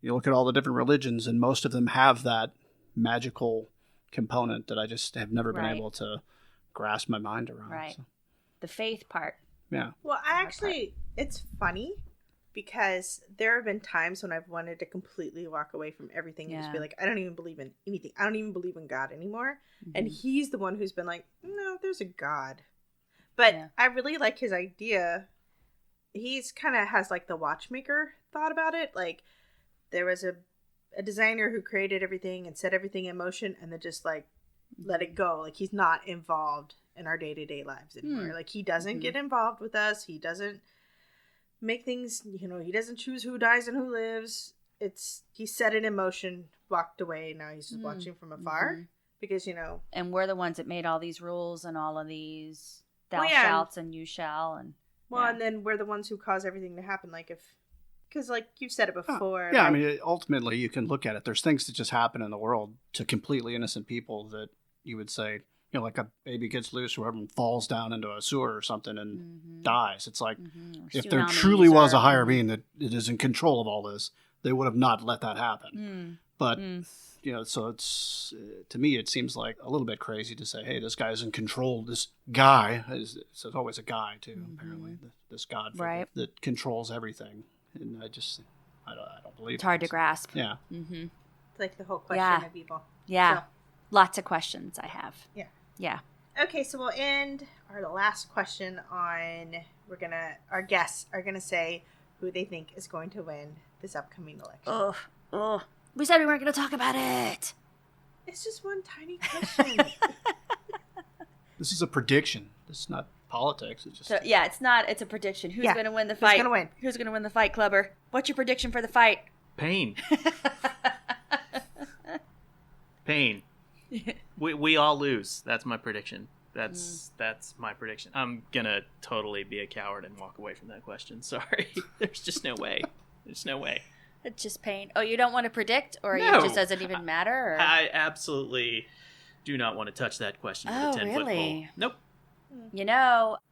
you look at all the different religions, and most of them have that magical component that I just have never been able to grasp my mind around. Right. So. The faith part. Yeah. Well, it's funny because there have been times when I've wanted to completely walk away from everything and just be like, I don't even believe in anything. I don't even believe in God anymore. And he's the one who's been like, no, there's a God. But I really like his idea. He's kind of has like the watchmaker thought about it. Like there was a designer who created everything and set everything in motion and then just like let it go. Like he's not involved in our day-to-day lives anymore. Like he doesn't get involved with us. He doesn't make things, he doesn't choose who dies and who lives. He set it in motion, walked away. Now he's just watching from afar because, And we're the ones that made all these rules and all of these thou shalts and you shall. And and then we're the ones who cause everything to happen. Like if Because, like you've said it before. Yeah, like, I mean, ultimately, you can look at it. There's things that just happen in the world to completely innocent people that you would say, like a baby gets loose or everyone falls down into a sewer or something and dies. It's like, if there truly was a higher being that is in control of all this, they would have not let that happen. But, so it's, to me, it seems like a little bit crazy to say, hey, this guy's in control. This guy, it's always a guy, too, apparently. This god figure that controls everything. And I don't believe it's hard to grasp. Yeah. It's like the whole question of evil. Yeah. So. Lots of questions I have. Yeah. Yeah. Okay, so we'll end our last question on, our guests are going to say who they think is going to win this upcoming election. Oh. We said we weren't going to talk about it. It's just one tiny question. This is a prediction. This is not politics. It's just it's a prediction. Who's going to win the fight? Who's going to win the fight, Clubber? What's your prediction for the fight? Pain. Pain. We all lose. That's my prediction. That's my prediction. I'm gonna totally be a coward and walk away from that question. Sorry. There's just no way. There's no way. It's just pain. Oh, you don't want to predict, or no. it just doesn't even matter? Or? I absolutely do not want to touch that question with a 10-foot pole. Nope.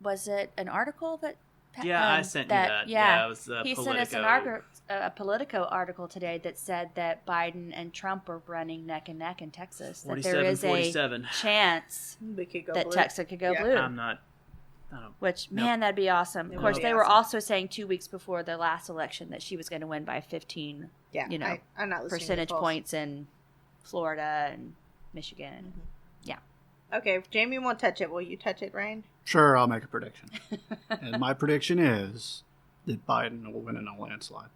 Was it an article that? Yeah, I sent you that. Yeah, it was he Politico. sent us a Politico article today that said that Biden and Trump are running neck and neck in Texas. 47, that there is 47. a chance that Texas could go blue. I'm not. Man, that'd be awesome. Of course, they were also saying 2 weeks before the last election that she was going to win by 15, I'm not percentage points in Florida and Michigan. Mm-hmm. Okay, if Jamie won't touch it, will you touch it, Ryan? Sure, I'll make a prediction. And my prediction is that Biden will win in a landslide.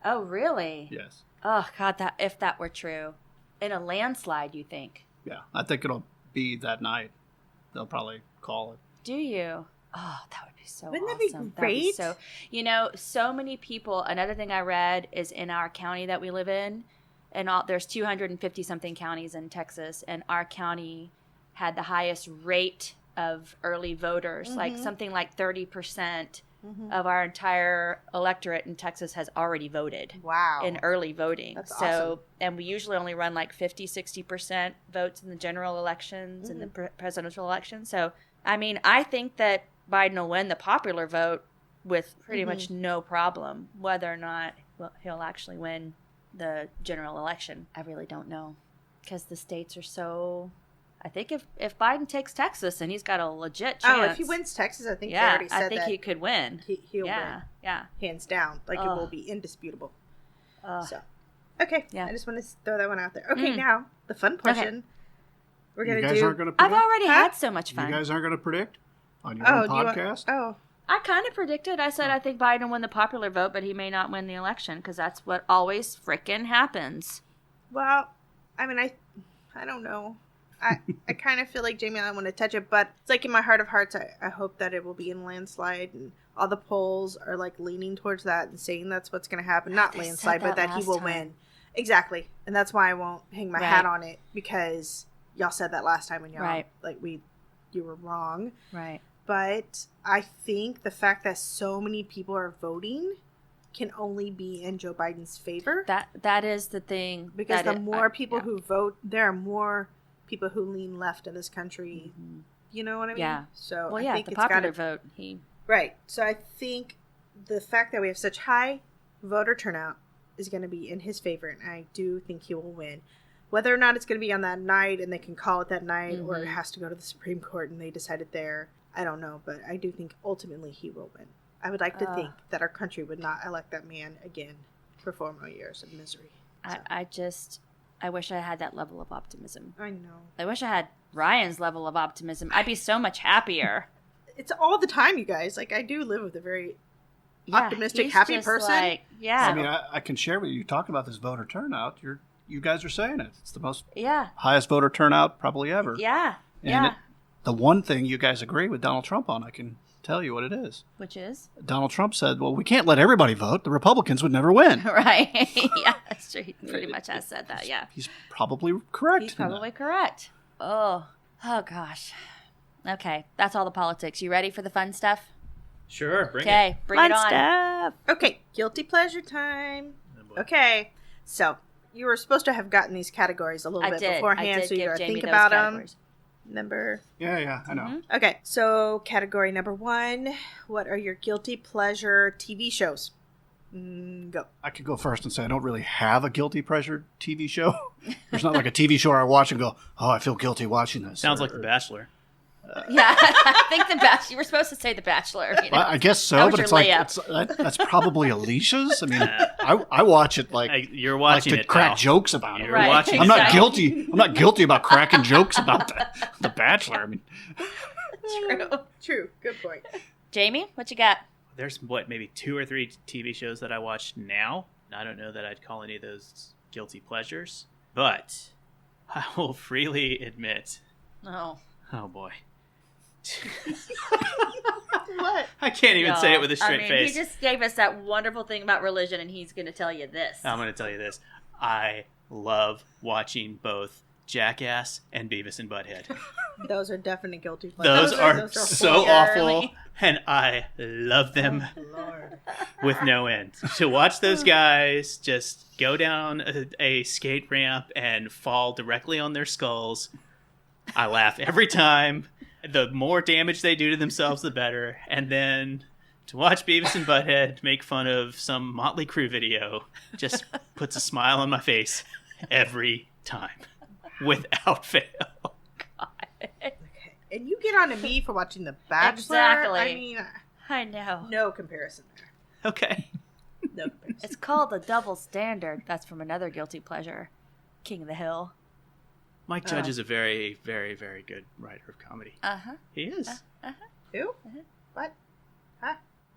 Oh, really? Yes. Oh, God, if that were true. In a landslide, you think? Yeah, I think it'll be that night. They'll probably call it. Do you? Oh, that would be so Wouldn't awesome. that be great? So many people, another thing I read is in our county that we live in, and there's 250-something counties in Texas, and our county had the highest rate of early voters, like something like 30% of our entire electorate in Texas has already voted. Wow. In early voting. That's awesome. And we usually only run like 50-60% votes in the general elections and the presidential elections. So, I mean, I think that Biden will win the popular vote with pretty much no problem. Whether or not he'll actually win the general election, I really don't know. Because the states are so... I think if Biden takes Texas, and he's got a legit chance. Oh, if he wins Texas, I think they already said that. I think he could win. He'll win. Yeah. Hands down. Like, it will be indisputable. Okay. Yeah. I just want to throw that one out there. Okay, now, the fun portion. Okay. We're going to do... Aren't gonna predict? I've already had so much fun. You guys aren't going to predict on your own podcast? I kind of predicted. I said I think Biden won the popular vote, but he may not win the election, because that's what always frickin' happens. Well, I mean, I don't know. I kind of feel like Jamie, I don't want to touch it, but it's like in my heart of hearts, I hope that it will be in landslide, and all the polls are like leaning towards that and saying that's what's going to happen. Not landslide, but that he will win. Exactly. And that's why I won't hang my hat on it, because y'all said that last time, and y'all you were wrong. Right. But I think the fact that so many people are voting can only be in Joe Biden's favor. That is the thing. Because the more people who vote, there are more people who lean left in this country. You know what I mean? Yeah. So I think the popular vote. Right. So I think the fact that we have such high voter turnout is going to be in his favor, and I do think he will win. Whether or not it's going to be on that night and they can call it that night, or it has to go to the Supreme Court and they decide it there, I don't know. But I do think ultimately he will win. I would like to think that our country would not elect that man again for 4 more years of misery. So. I wish I had that level of optimism. I know. I wish I had Ryan's level of optimism. I'd be so much happier. It's all the time, you guys. Like, I do live with a very optimistic, happy person. I mean, I can share with you. Talking about this voter turnout, you guys are saying it. It's the most highest voter turnout probably ever. Yeah. And the one thing you guys agree with Donald Trump on, I can tell you what it is. Which is? Donald Trump said, well, we can't let everybody vote. The Republicans would never win. Right. Yeah, that's true. He pretty much has said that, yeah. He's probably correct. He's probably correct. Oh, gosh. Okay, that's all the politics. You ready for the fun stuff? Sure, bring it. Okay, bring Fun it on. stuff. Okay, guilty pleasure time. Oh, Okay, so you were supposed to have gotten these categories a little bit beforehand, so you give gotta Jamie think those about categories. them. Remember? Yeah, I know. Mhm. Okay, so category number 1, what are your guilty pleasure TV shows? Go. I could go first and say I don't really have a guilty pleasure TV show. There's not like a TV show I watch and go, oh, I feel guilty watching this. Sounds like The Bachelor. Yeah, I think The Bachelor. You were supposed to say The Bachelor. You know? I guess That so, was but your it's like layup. that's probably Alicia's. I mean, I watch it like You're like watching to it, crack pal. jokes about it. You're Right. watching I'm not Exactly. guilty. I'm not guilty about cracking jokes about the Bachelor. I mean, True. Good point. Jamie, what you got? There's, maybe 2 or 3 TV shows that I watch now. I don't know that I'd call any of those guilty pleasures. But I will freely admit... Oh. Oh, boy. What? I can't even say it with a straight face. He just gave us that wonderful thing about religion, and he's going to tell you this. I'm going to tell you this. I love watching both Jackass and Beavis and Butthead. Those are definite guilty pleasures. Those are so awful, and I love them Lord. with no end. To watch those guys just go down a skate ramp and fall directly on their skulls, I laugh every time. The more damage they do to themselves, the better. And then to watch Beavis and Butthead make fun of some Motley Crue video just puts a smile on my face every time, without fail. Okay. And you get on to me for watching The Bachelor. Exactly. I mean, I know. no comparison there. Okay. No comparison. It's called the double standard. That's from another guilty pleasure, King of the Hill. Mike Judge is a very, very, very good writer of comedy. Uh-huh. He is. Who? What? Huh?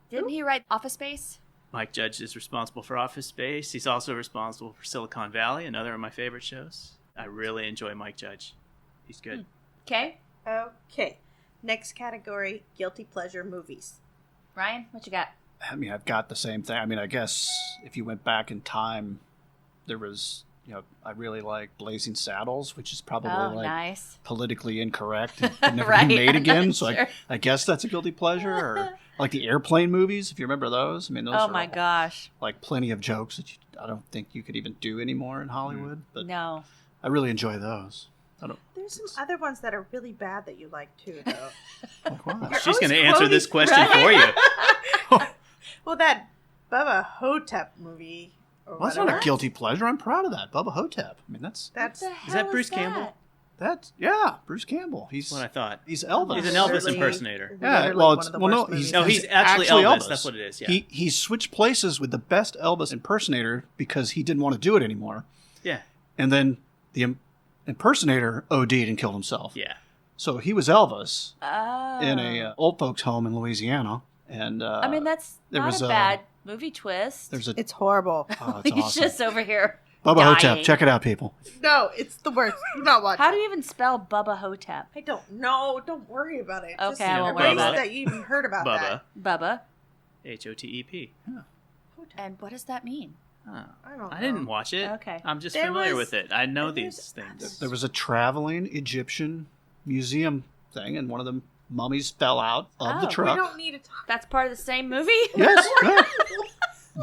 Didn't he write Office Space? Mike Judge is responsible for Office Space. He's also responsible for Silicon Valley, another of my favorite shows. I really enjoy Mike Judge. He's good. Okay. Okay. Next category, guilty pleasure movies. Ryan, what you got? I mean, I've got the same thing. I mean, I guess if you went back in time, there was, I really like Blazing Saddles, which is probably Nice. politically incorrect and could never Right. be made again. So Sure. I guess that's a guilty pleasure. Or like the airplane movies, if you remember those. I mean, those Oh are my all, gosh. like plenty of jokes that I don't think you could even do anymore in Hollywood. But No. I really enjoy those. There's some other ones that are really bad that you like too, though. Like, wow. You're She's going to always answer quoting- this question Right? for you. Well, that Bubba Hotep movie. Or Well, that's not whatever. a guilty pleasure. I'm proud of that. Bubba Hotep. I mean, That's What the Is hell that Bruce Campbell? that's Bruce Campbell. He's That's what I thought. he's Elvis. He's an Elvis Literally- impersonator. Yeah, literally well, one it's of the well, no, worst movies. No, he's actually Elvis. That's what it is, yeah. He switched places with the best Elvis impersonator because he didn't want to do it anymore, Yeah. and then the impersonator OD'd and killed himself. Yeah. So he was Elvis Oh. in a old folks' home in Louisiana, and I mean, that's there not was a bad movie twist. there's a It's horrible. oh, it's He's awesome. just over here. Bubba dying. Hotep. Check it out, people. No, it's the worst. Do not watch How it. do you even spell Bubba Hotep? I don't know. Don't worry about it. Okay, I won't worry erase about it. that you even heard about Bubba. Bubba. Hotep. that. And what does that mean? Oh, I don't know. I didn't watch it. Okay. I'm just There familiar was- with it. I know there these was- things. There was a traveling Egyptian museum thing, and one of the mummies fell out of the Oh, we truck. We don't need to talk. That's part of the same movie? Yes.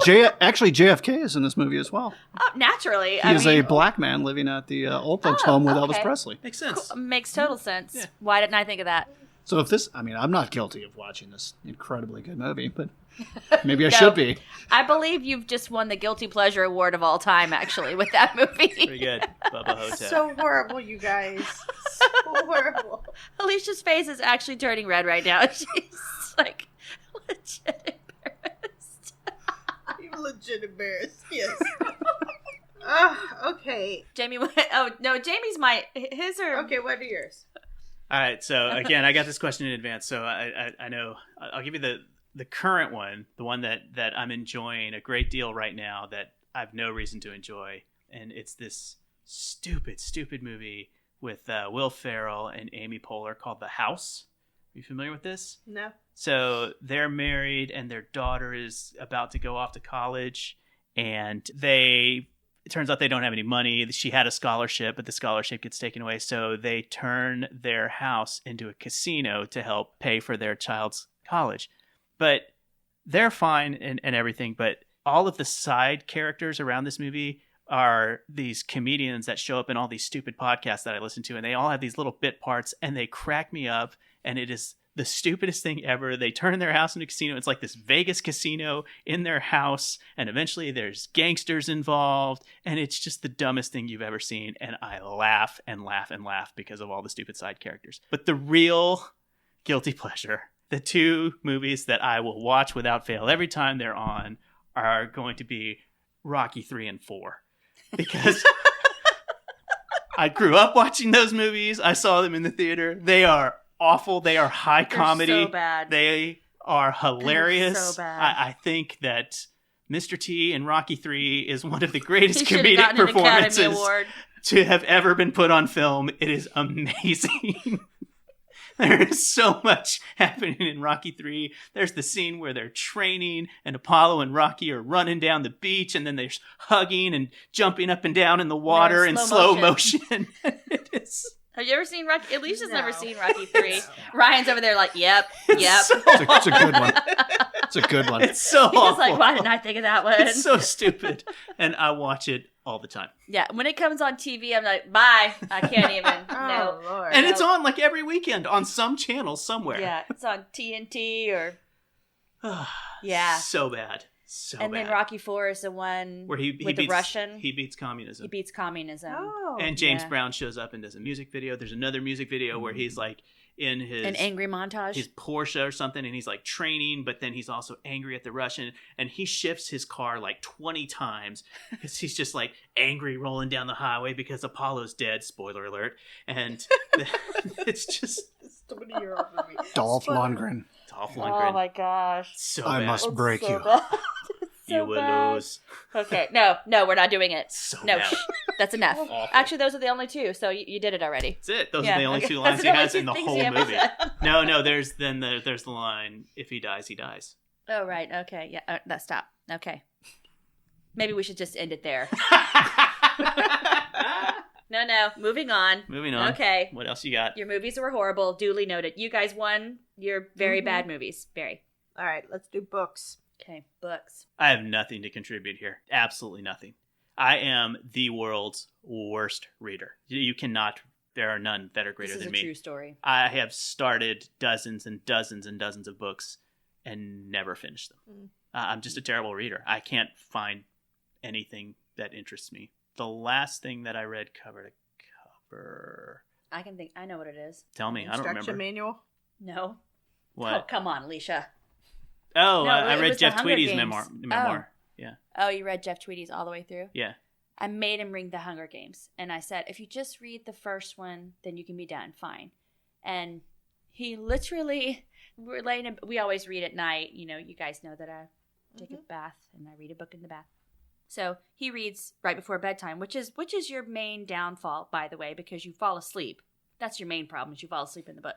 Yeah. Actually, JFK is in this movie as well. Oh, naturally. He I is mean, a black man living at the old folks' Oh, home with Elvis okay. Presley. Makes sense. makes total sense. Yeah. Why didn't I think of that? So if this, I mean, I'm not guilty of watching this incredibly good movie, but maybe I No. should be. I believe you've just won the Guilty Pleasure Award of all time, actually, with that movie. Pretty good. Bubba Hotep. So horrible, you guys. So horrible. Alicia's face is actually turning red right now. She's like legit embarrassed. I'm legit embarrassed. Yes. Okay. Jamie, oh no, Jamie's his are Okay, what are yours? All right. So again, I got this question in advance, so I know. I'll give you the current one, the one that I'm enjoying a great deal right now that I have no reason to enjoy, and it's this stupid movie with Will Ferrell and Amy Poehler called The House. Are you familiar with this? No. So they're married, and their daughter is about to go off to college, and it turns out they don't have any money. She had a scholarship, but the scholarship gets taken away. So they turn their house into a casino to help pay for their child's college. But they're fine and everything. But all of the side characters around this movie are these comedians that show up in all these stupid podcasts that I listen to. And they all have these little bit parts and they crack me up. And it is the stupidest thing ever. They turn their house into a casino. It's like this Vegas casino in their house. And eventually there's gangsters involved. And it's just the dumbest thing you've ever seen. And I laugh and laugh and laugh because of all the stupid side characters. But the real guilty pleasure, the two movies that I will watch without fail every time they're on, are going to be Rocky 3 and 4. Because I grew up watching those movies. I saw them in the theater. They are awful. They are high comedy. They're so bad. They are hilarious. They're so bad. I think that Mr. T in Rocky 3 is one of the greatest He comedic gotten an Academy performances Award. to have ever been put on film. It is amazing. There is so much happening in Rocky 3. There's the scene where they're training and Apollo and Rocky are running down the beach and then they're hugging and jumping up and down in the water in slow motion. It is... Have you ever seen Rocky? Alicia's No. never seen Rocky 3. Ryan's over there like, yep. It's a good one. It's a good one. It's so He's awful. like, why didn't I think of that one? It's so stupid. And I watch it all the time. Yeah, when it comes on TV, I'm like, bye. I can't even. No. Lord. And it's on like every weekend on some channel somewhere. Yeah, it's on TNT or... Yeah. So bad. So And bad. then Rocky 4 is the one where he with beats, the Russian. He beats communism. He beats communism. Oh. And James Yeah. Brown shows up and does a music video. There's another music video where he's like in his An angry montage. his Porsche or something, and he's like training, but then he's also angry at the Russian, and he shifts his car like 20 times because he's just like angry rolling down the highway because Apollo's dead. Spoiler alert! And it's just Dolph Lundgren. Dolph Lundgren. Oh my gosh. So I bad. must break so you. bad. It's You so will bad. lose. Okay, no, we're not doing it. So No, bad. that's enough. Awful. Actually, those are the only two, so you did it already. That's it. Those Yeah, are the only okay. two lines That's he the only has two in the things whole he ever movie. said. No, there's the line, if he dies, he dies. Oh, right. Okay. Yeah, that stop. Okay. Maybe we should just end it there. No. Moving on. Moving on. Okay. What else you got? Your movies were horrible. Duly noted. You guys won your very bad movies. Very. All right, let's do books. Okay. Books. I have nothing to contribute here. Absolutely nothing. I am the world's worst reader. You cannot. There are none that are greater This is than a me. true story. I have started dozens and dozens and dozens of books and never finished them. I'm just a terrible reader. I can't find anything that interests me. The last thing that I read cover to cover. I can think. I know what it is. Tell me. I don't Instruction remember. manual. No. Oh, What? come on, Alicia. Oh, No, I it read was the Jeff Hunger Tweedy's Games. memoir. Yeah. Oh, you read Jeff Tweedy's all the way through? Yeah. I made him read The Hunger Games. And I said, if you just read the first one, then you can be done. Fine. And he literally, we always read at night. You know, you guys know that I take a bath and I read a book in the bath. So he reads right before bedtime, which is your main downfall, by the way, because you fall asleep. That's your main problem, is you fall asleep in the book.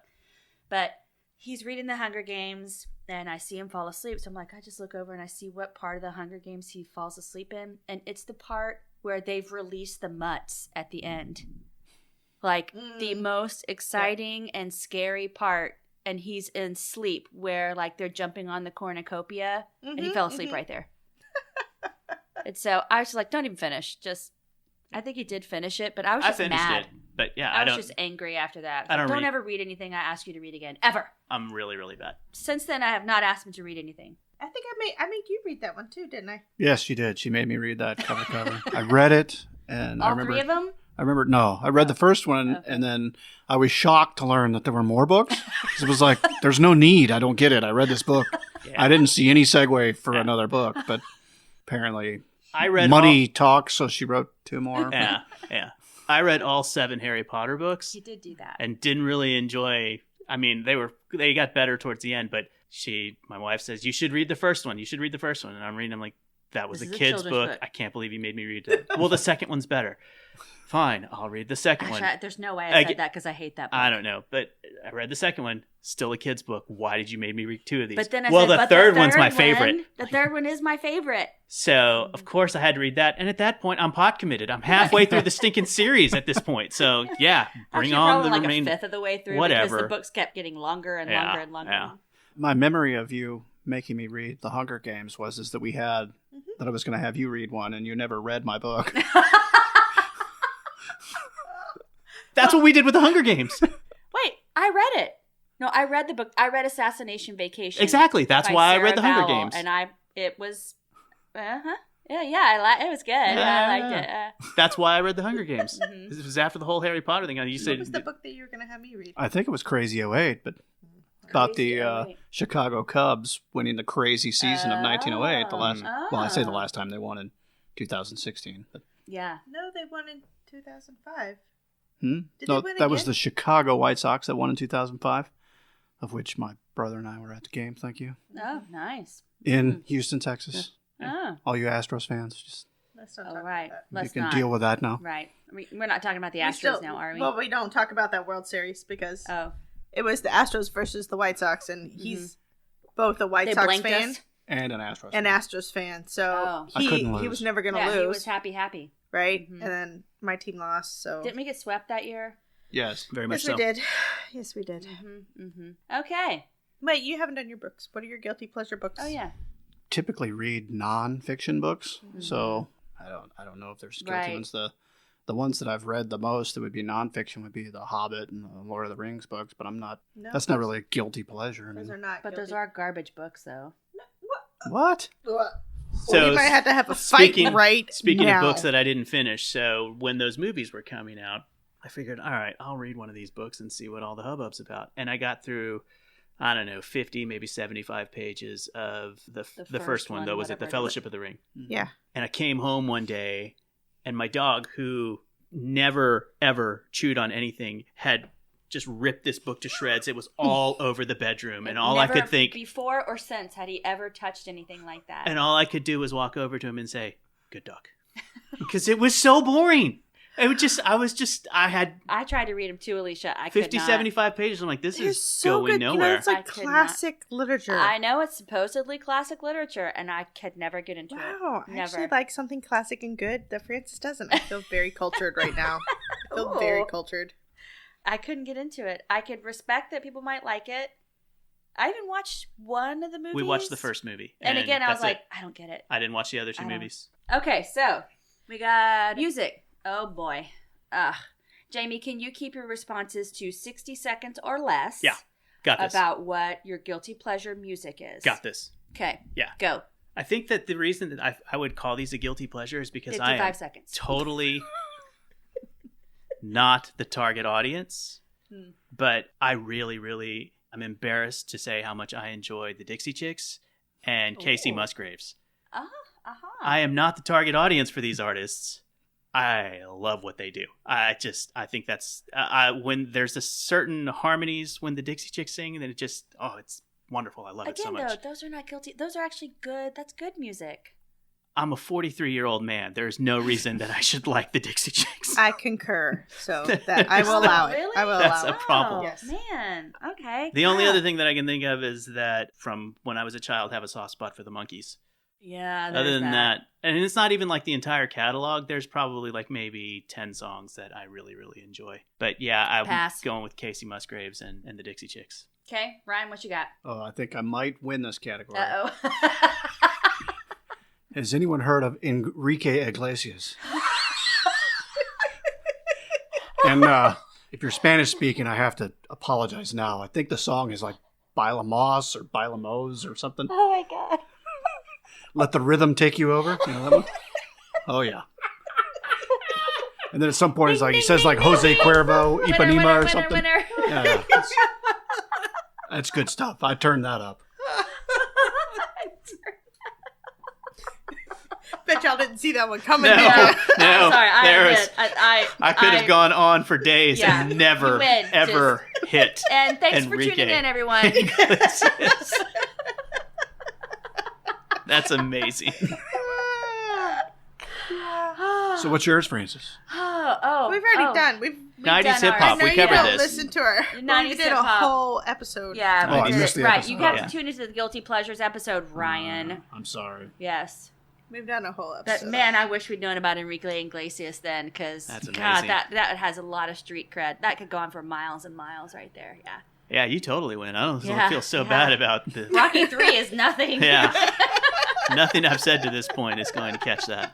But he's reading The Hunger Games, and I see him fall asleep. So I'm like, I just look over and I see what part of The Hunger Games he falls asleep in. And it's the part where they've released the mutts at the end. Like, the most exciting and scary part. And he's in sleep where, like, they're jumping on the cornucopia. And he fell asleep right there. And so I was just like, don't even finish. I think he did finish it, but I was just I finished mad. it, but yeah, I was just angry after that. I don't Don't read. ever read anything I ask you to read again. Ever. I'm really, really bad. Since then, I have not asked him to read anything. I think I made you read that one too, didn't I? Yes, she did. She made me read that cover to cover. I read it, and I All remember. three of them? I read the first one, Okay. and then I was shocked to learn that there were more books. 'Cause it was like, there's no need. I don't get it. I read this book. Yeah. I didn't see any segue for another book, but apparently I read money talks, so she wrote 2 more. Yeah. I read all 7 Harry Potter books He did do that. and didn't really enjoy. I mean, they got better towards the end, but my wife says, you should read the first one. You should read the first one. And I'm reading, I'm like, that was This a is a kid's children's book. book. I can't believe you made me read that. Well, the second one's better. Fine, I'll read the second Actually, one. there's no way I I get- said that because I hate that book. I don't know, but I read the second one. Still a kid's book. Why did you make me read 2 of these? But then I well, said, the but third the one's my third favorite. one- The third one is my favorite. So, of course, I had to read that. And at that point, I'm pot committed. I'm halfway through the stinking series at this point. So, yeah, bring Actually, on probably the like remaining. a fifth of the way through Whatever. because the books kept getting longer and Yeah, longer and longer. yeah. My memory of you making me read The Hunger Games is that we had that I was going to have you read one, and you never read my book. That's what we did with The Hunger Games. Wait, I read it. No, I read the book. I read Assassination Vacation. Exactly. That's by why I Sarah read The Hunger Vowell, Games. And it was, it was good. I liked it. That's why I read The Hunger Games. It was after the whole Harry Potter thing. You said What was the book that you were going to have me read? I think it was Crazy '08, but about the Chicago Cubs winning the crazy season of 1908. Well, I say the last time they won in 2016. But. Yeah. No, they won in 2005. No, that was the Chicago White Sox that won in 2005, of which my brother and I were at the game. Thank you. Oh, nice. In Houston, Texas. Oh. All you Astros fans, just Let's not talk about that. you can deal with that now. Right. We're not talking about the Astros now, are we? Well, we don't talk about that World Series because it was the Astros versus the White Sox, and he's both a White Sox fan and an Astros Astros fan. So he was never going to lose. He was happy. Right? And then my team lost. So didn't we get swept that year? Yes, very much so. Yes, we did. Okay. Wait, you haven't done your books. What are your guilty pleasure books? Oh yeah. Typically read non-fiction books, so I don't know if there's guilty ones. The ones that I've read the most that would be non-fiction would be The Hobbit and the Lord of the Rings books, but that's not really a guilty pleasure. Those are not. But those are garbage books, though. What? So we might have to have a fight Speaking now. of books that I didn't finish, so when those movies were coming out, I figured, all right, I'll read one of these books and see what all the hubbub's about. And I got through, I don't know, 50, maybe 75 pages of the first one, though. Was it The Fellowship of the Ring? Yeah. And I came home one day, and my dog, who never, ever chewed on anything, had just ripped this book to shreds. It was all over the bedroom, and all I could think... Before or since had he ever touched anything like that. And all I could do was walk over to him and say, good dog. Because it was so boring. I tried to read them too, Alicia. I 50, could not. 75 pages. I'm like, this is so going good. nowhere. You know, it's like classic literature. I know it's supposedly classic literature, and I could never get into it. Wow, I never. actually like something classic and good that Frances doesn't. I feel very cultured right now. I feel very cultured. I couldn't get into it. I could respect that people might like it. I even watched one of the movies. We watched the first movie. And again, I was like, I don't get it. I didn't watch the other two movies. Okay, so we got music. Oh, boy. Jamie, can you keep your responses to 60 seconds or less? Yeah, got this. About what your guilty pleasure music is. Got this. Okay. Yeah. Go. I think that the reason that I would call these a guilty pleasure is because 55 I am seconds. totally not the target audience, but I really, really am embarrassed to say how much I enjoy the Dixie Chicks and Casey Musgraves. I am not the target audience for these artists. I love what they do. I think that's when there's a certain harmonies when the Dixie Chicks sing, then it's wonderful. I love it so much. Though, those are not guilty. Those are actually good. That's good music. I'm a 43-year-old man. There's no reason that I should like the Dixie Chicks. I concur. So that I will allow it. Really? I will That's allow a it. problem. Yes. Man. Okay. The only other thing that I can think of is that from when I was a child, I have a soft spot for the Monkees. Yeah. Other than that, and it's not even like the entire catalog. There's probably like maybe 10 songs that I really, really enjoy. But yeah, I'm going with Casey Musgraves and the Dixie Chicks. Okay, Ryan, what you got? Oh, I think I might win this category. Uh-oh. Has anyone heard of Enrique Iglesias? And if you're Spanish speaking, I have to apologize now. I think the song is like Bailamos or Bailamos or something. Oh my God. Let the rhythm take you over. You know that one? Oh, yeah. And then at some point, he says like Jose Cuervo, Ipanema or something. Winner. Yeah. That's good stuff. I turned that up. Bet y'all didn't see that one coming. No, Yeah. no. Sorry, I could have gone on for days and never, ever hit. And thanks Enrique. for tuning in, everyone. That's amazing. So what's yours, Frances? We've already done. We've 90s hip hop. We covered this. Listen to her. 90s We did a whole episode. Yeah, Oh, I missed the right. episode. You have to tune into the Guilty Pleasures episode, Ryan. I'm sorry. Yes. We've done a whole But episode. man, I wish we'd known about Enrique Iglesias then, because That's God, amazing. that has a lot of street cred. That could go on for miles and miles right there. Yeah. Yeah, you totally win. I don't feel so bad about the Rocky 3 is nothing. Yeah. Nothing I've said to this point is going to catch that.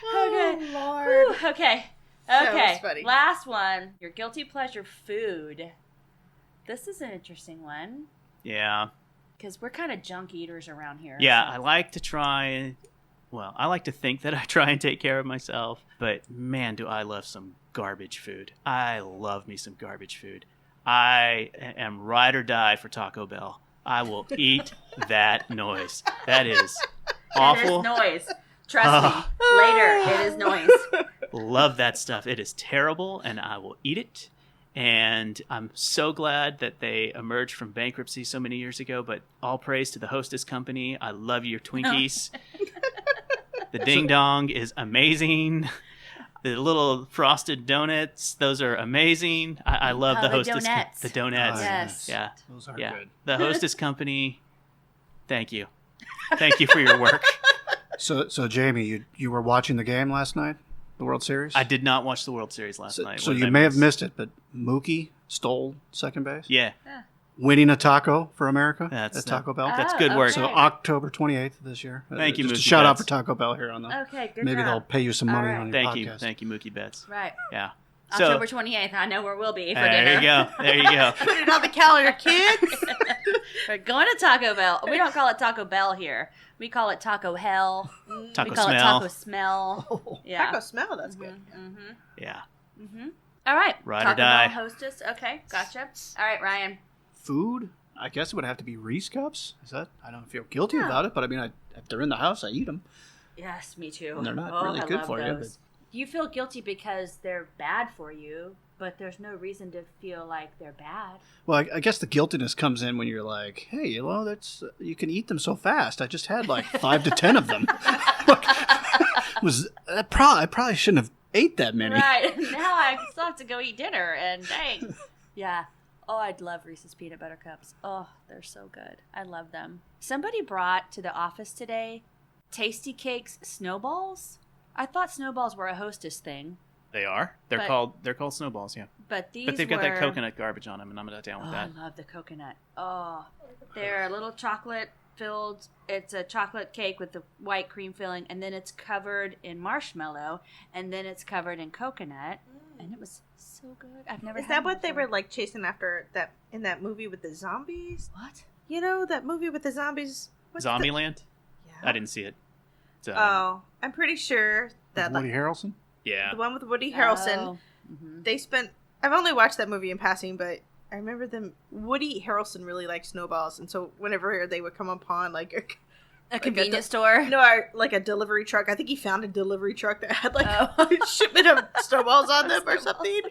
Oh, Lord. Whew, okay. That was funny. Last one. Your guilty pleasure food. This is an interesting one. Yeah. Because we're kind of junk eaters around here. Yeah, I like to try... Well, I like to think that I try and take care of myself, but man, do I love some garbage food. I love me some garbage food. I am ride or die for Taco Bell. I will eat that noise. That is awful. It is noise. Trust me. Later, it is noise. Love that stuff. It is terrible, and I will eat it. And I'm so glad that they emerged from bankruptcy so many years ago, but all praise to the Hostess Company. I love your Twinkies. The Ding Dong is amazing. The little frosted donuts, those are amazing. I love the Hostess. Donuts. The donuts. Yes. Yeah. Those are good. The Hostess Company, thank you. Thank you for your work. So Jamie, you were watching the game last night? The World Series? I did not watch the World Series last night. So you may have missed it, but Mookie stole second base? Yeah. Winning a taco for America at Taco Bell? That's good work. So October 28th this year. Thank you, Just Mookie a shout out Betts. for Taco Bell here on the... Okay, good Maybe job. they'll pay you some money on your podcast. Thank you, Mookie Betts. Right. Yeah. October 28th. I know where we'll be for There dinner. you go. There you go. Put it on the calendar, kids. We're going to Taco Bell. We don't call it Taco Bell here. We call it Taco Hell. Taco we call it smell. Taco Smell. Yeah. Taco smell, that's good. Mm-hmm. Yeah. Mm-hmm. All right. Ride or Taco die. Bell hostess. Okay, gotcha. All right, Ryan. Food? I guess it would have to be Reese cups. Is that? I don't feel guilty about it, but I mean, if they're in the house, I eat them. Yes, me too. And they're not really I good love for you. those. You feel guilty because they're bad for you, but there's no reason to feel like they're bad. Well, I guess the guiltiness comes in when you're like, hey, that's you can eat them so fast. I just had like 5 to 10 of them. I probably shouldn't have ate that many. Right. Now I still have to go eat dinner, and dang. Yeah. Oh, I'd love Reese's Peanut Butter Cups. Oh, they're so good. I love them. Somebody brought to the office today Tasty Cakes snowballs. I thought snowballs were a Hostess thing. They are. They're called snowballs, yeah. But these But they've got that coconut garbage on them, and I'm not down with that. I love the coconut. Oh, they're a little chocolate filled. It's a chocolate cake with the white cream filling, and then it's covered in marshmallow, and then it's covered in coconut, and it was so good. I've never. Is had that what they before. were like chasing after that in that movie with the zombies? What? You know that movie with the zombies? Zombieland? Yeah. I didn't see it. So, I'm pretty sure that Woody Harrelson? yeah. the one with Woody Harrelson. Oh. Mm-hmm. They spent. I've only watched that movie in passing, but I remember them. Woody Harrelson really liked snowballs, and so whenever they would come upon like A convenience store? No, like a delivery truck. I think he found a delivery truck that had like Oh. a shipment of snowballs on them or something.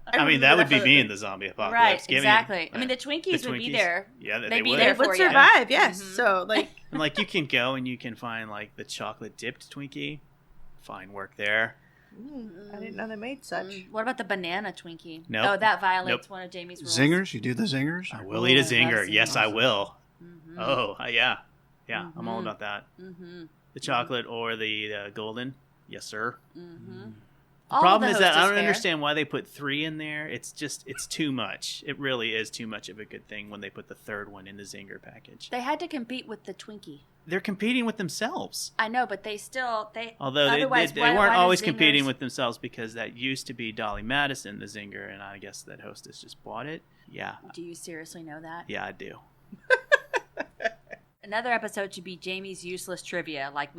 I mean, that would be me in the zombie apocalypse. Right, Give me- exactly. I mean, the Twinkies would be there. Yeah, They'd they be would. there They would for you. survive, yes. Mhm. So, like, And like you can go and you can find like the chocolate dipped Twinkie. Fine work there. I didn't know they made such. What about the banana Twinkie? Nope. Oh, that violates Nope. one of Jamie's rules. Zingers? You do the zingers? I will eat a I love zinger. Yes, I zingers. will. Mhm. Oh, yeah. Yeah, I'm all Mhm. about that. Mm-hmm. The chocolate or the golden. Yes, sir. Mm-hmm. The problem is that I don't understand why they put 3 in there. It's too much. It really is too much of a good thing when they put the third one in the zinger package. They had to compete with the Twinkie. They're competing with themselves. I know, but they Although they otherwise, weren't why always the competing Zingers- with themselves because that used to be Dolly Madison, the zinger, and I guess that Hostess just bought it. Yeah. Do you seriously know that? Yeah, I do. Another episode should be Jamie's useless trivia. Like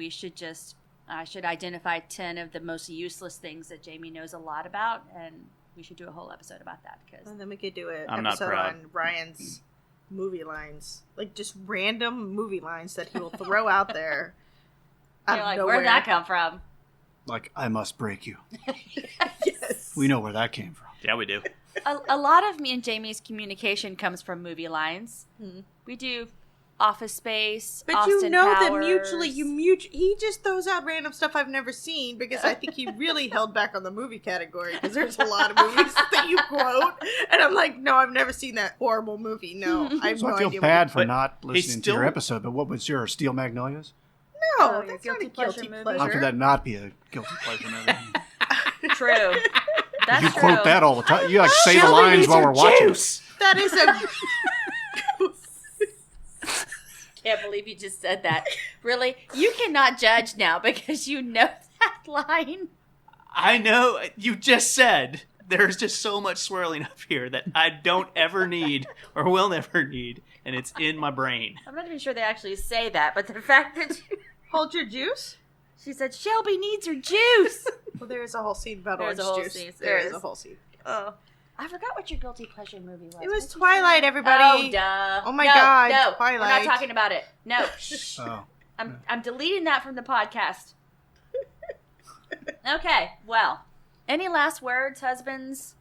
I should identify 10 of the most useless things that Jamie knows a lot about, and we should do a whole episode about that because And then we could do an I'm not episode proud. on Ryan's movie lines. Like, just random movie lines that he will throw out there. Out you're of like, nowhere. where'd that come from? Like, I must break you. Yes. We know where that came from. Yeah, we do. A lot of me and Jamie's communication comes from movie lines. We do Office Space, But Austin you know that Powers. mutually, he just throws out random stuff I've never seen because I think he really held back on the movie category because there's a lot of movies that you quote, and I'm like, no, I've never seen that horrible movie. No, I have So no I feel idea. bad for But not he listening to your still- episode, but what was your Steel Magnolias? No, Oh, your that's guilty not a guilty pleasure movie? pleasure. How could that not be a guilty pleasure movie? True. That's You true. quote that all the time. You like say the Shelby lines needs while her we're watching. juice. That is a... Can't believe you just said that. Really? You cannot judge now because you know that line. I know. You just said there's just so much swirling up here that I don't ever need or will never need, and it's in my brain. I'm not even sure they actually say that, but the fact that Hold your juice? she said Shelby needs her juice. Well, there is a whole scene about There's orange a whole juice. scene. There There is is. a whole scene. Oh, I forgot what your guilty pleasure movie was. It was What'd you Twilight, say? everybody. Oh, duh. Oh my No, God, No, Twilight. we're not talking about it. No, shh. Oh. I'm deleting that from the podcast. Okay, well, any last words, husbands?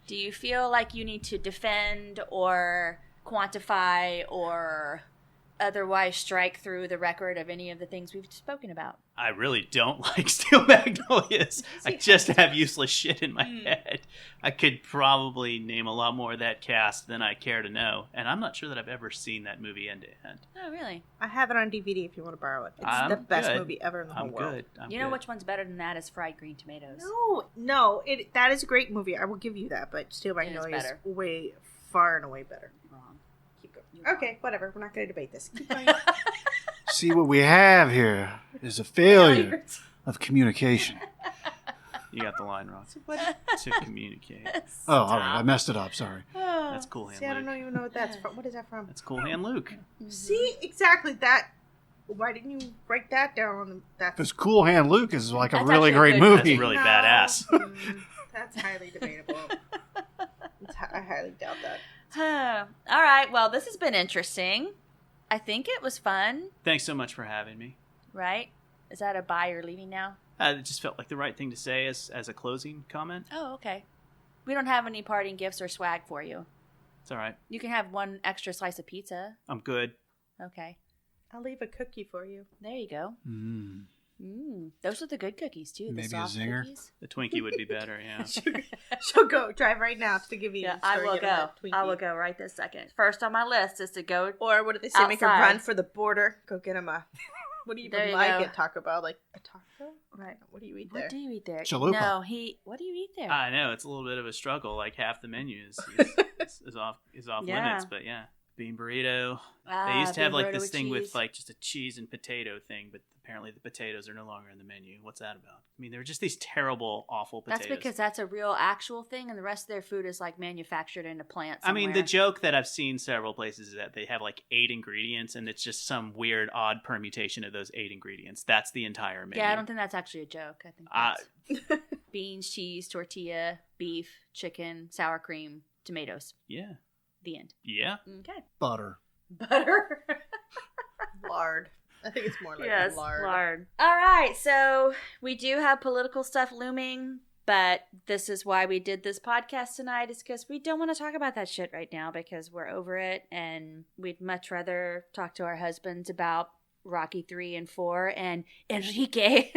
Do you feel like you need to defend or quantify or otherwise strike through the record of any of the things we've spoken about? I really don't like Steel Magnolias. I just have useless shit in my head. I could probably name a lot more of that cast than I care to know, and I'm not sure that I've ever seen that movie end to end. Oh, really? I have it on DVD if you want to borrow it. It's I'm the best good. movie ever in the whole I'm world. good. I'm You know good. which one's better than that is Fried Green Tomatoes. No, that is a great movie. I will give you that, but Steel It is Magnolia is better. way, far and away better. Wrong. Keep going. Okay, whatever. We're not going to debate this. Keep going. See, what we have here is a failure of communication. You got the line wrong. To communicate. Oh, all right. I messed it up. Sorry. That's Cool Hand See, I don't Luke. even know what that's from. What is that from? That's Cool Hand Luke. See, exactly that. Why didn't you write that down on the... Because Cool Hand Luke is like a That's really actually a great good movie. That's really badass. That's highly debatable. I highly doubt that. All right, well, this has been interesting. I think it was fun, Thanks so much for having me. right? Is that a bye or leaving now? It just felt like the right thing to say as a closing comment. Oh, okay. We don't have any parting gifts or swag for you. It's all right. You can have one extra slice of pizza. I'm good. Okay. I'll leave a cookie for you. There you go. Mm. Those are the good cookies, too. Maybe the a soft zinger? cookies. The Twinkie would be better, yeah. She'll go drive right now to give you. Yeah, the I store will and get go. her a Twinkie. I will go right this second. First on my list is to go. Or what do they say? Make her Outside. run for the border. Go get him a. What do you There even you like go. at Taco Bell? Like a taco? Right. What do you eat there? What do you eat there? Chalupa. No, what do you eat there? I know it's a little bit of a struggle. Like half the menu is off Yeah. limits, but yeah, bean burrito. They Ah, used to have bean like burrito this with thing with cheese. like just a cheese and potato thing, but apparently the potatoes are no longer in the menu. What's that about? I mean, they're just these terrible, awful potatoes. That's because that's a real actual thing, and the rest of their food is like manufactured in a plant. I mean, the somewhere. joke that I've seen several places is that they have like 8 ingredients, and it's just some weird, odd permutation of those 8 ingredients. That's the entire menu. Yeah, I don't think that's actually a joke. I think that's beans, cheese, tortilla, beef, chicken, sour cream, tomatoes. Yeah. The end. Yeah. Okay. Butter. Butter. Lard. I think it's more like Yes, lard. lard. All right, so we do have political stuff looming, but this is why we did this podcast tonight, is because we don't want to talk about that shit right now because we're over it, and we'd much rather talk to our husbands about Rocky 3 and 4 and Enrique.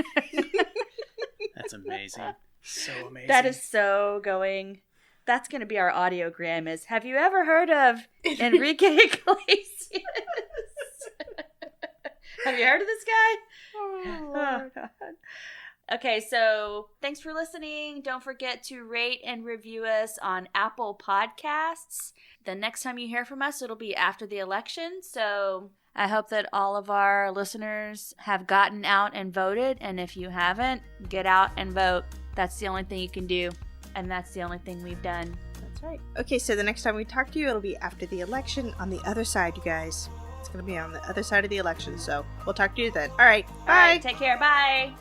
That's amazing. So amazing. That is so going. That's going to be our audiogram is, have you ever heard of Enrique Iglesias? Have you heard of this guy? Oh, Lord. God. Okay, so thanks for listening. Don't forget to rate and review us on Apple Podcasts. The next time you hear from us, it'll be after the election. So I hope that all of our listeners have gotten out and voted. And if you haven't, get out and vote. That's the only thing you can do. And that's the only thing we've done. That's right. Okay, so the next time we talk to you, it'll be after the election on the other side, you guys. It's going to be on the other side of the election, so we'll talk to you then. All right, bye. All right, take care. Bye.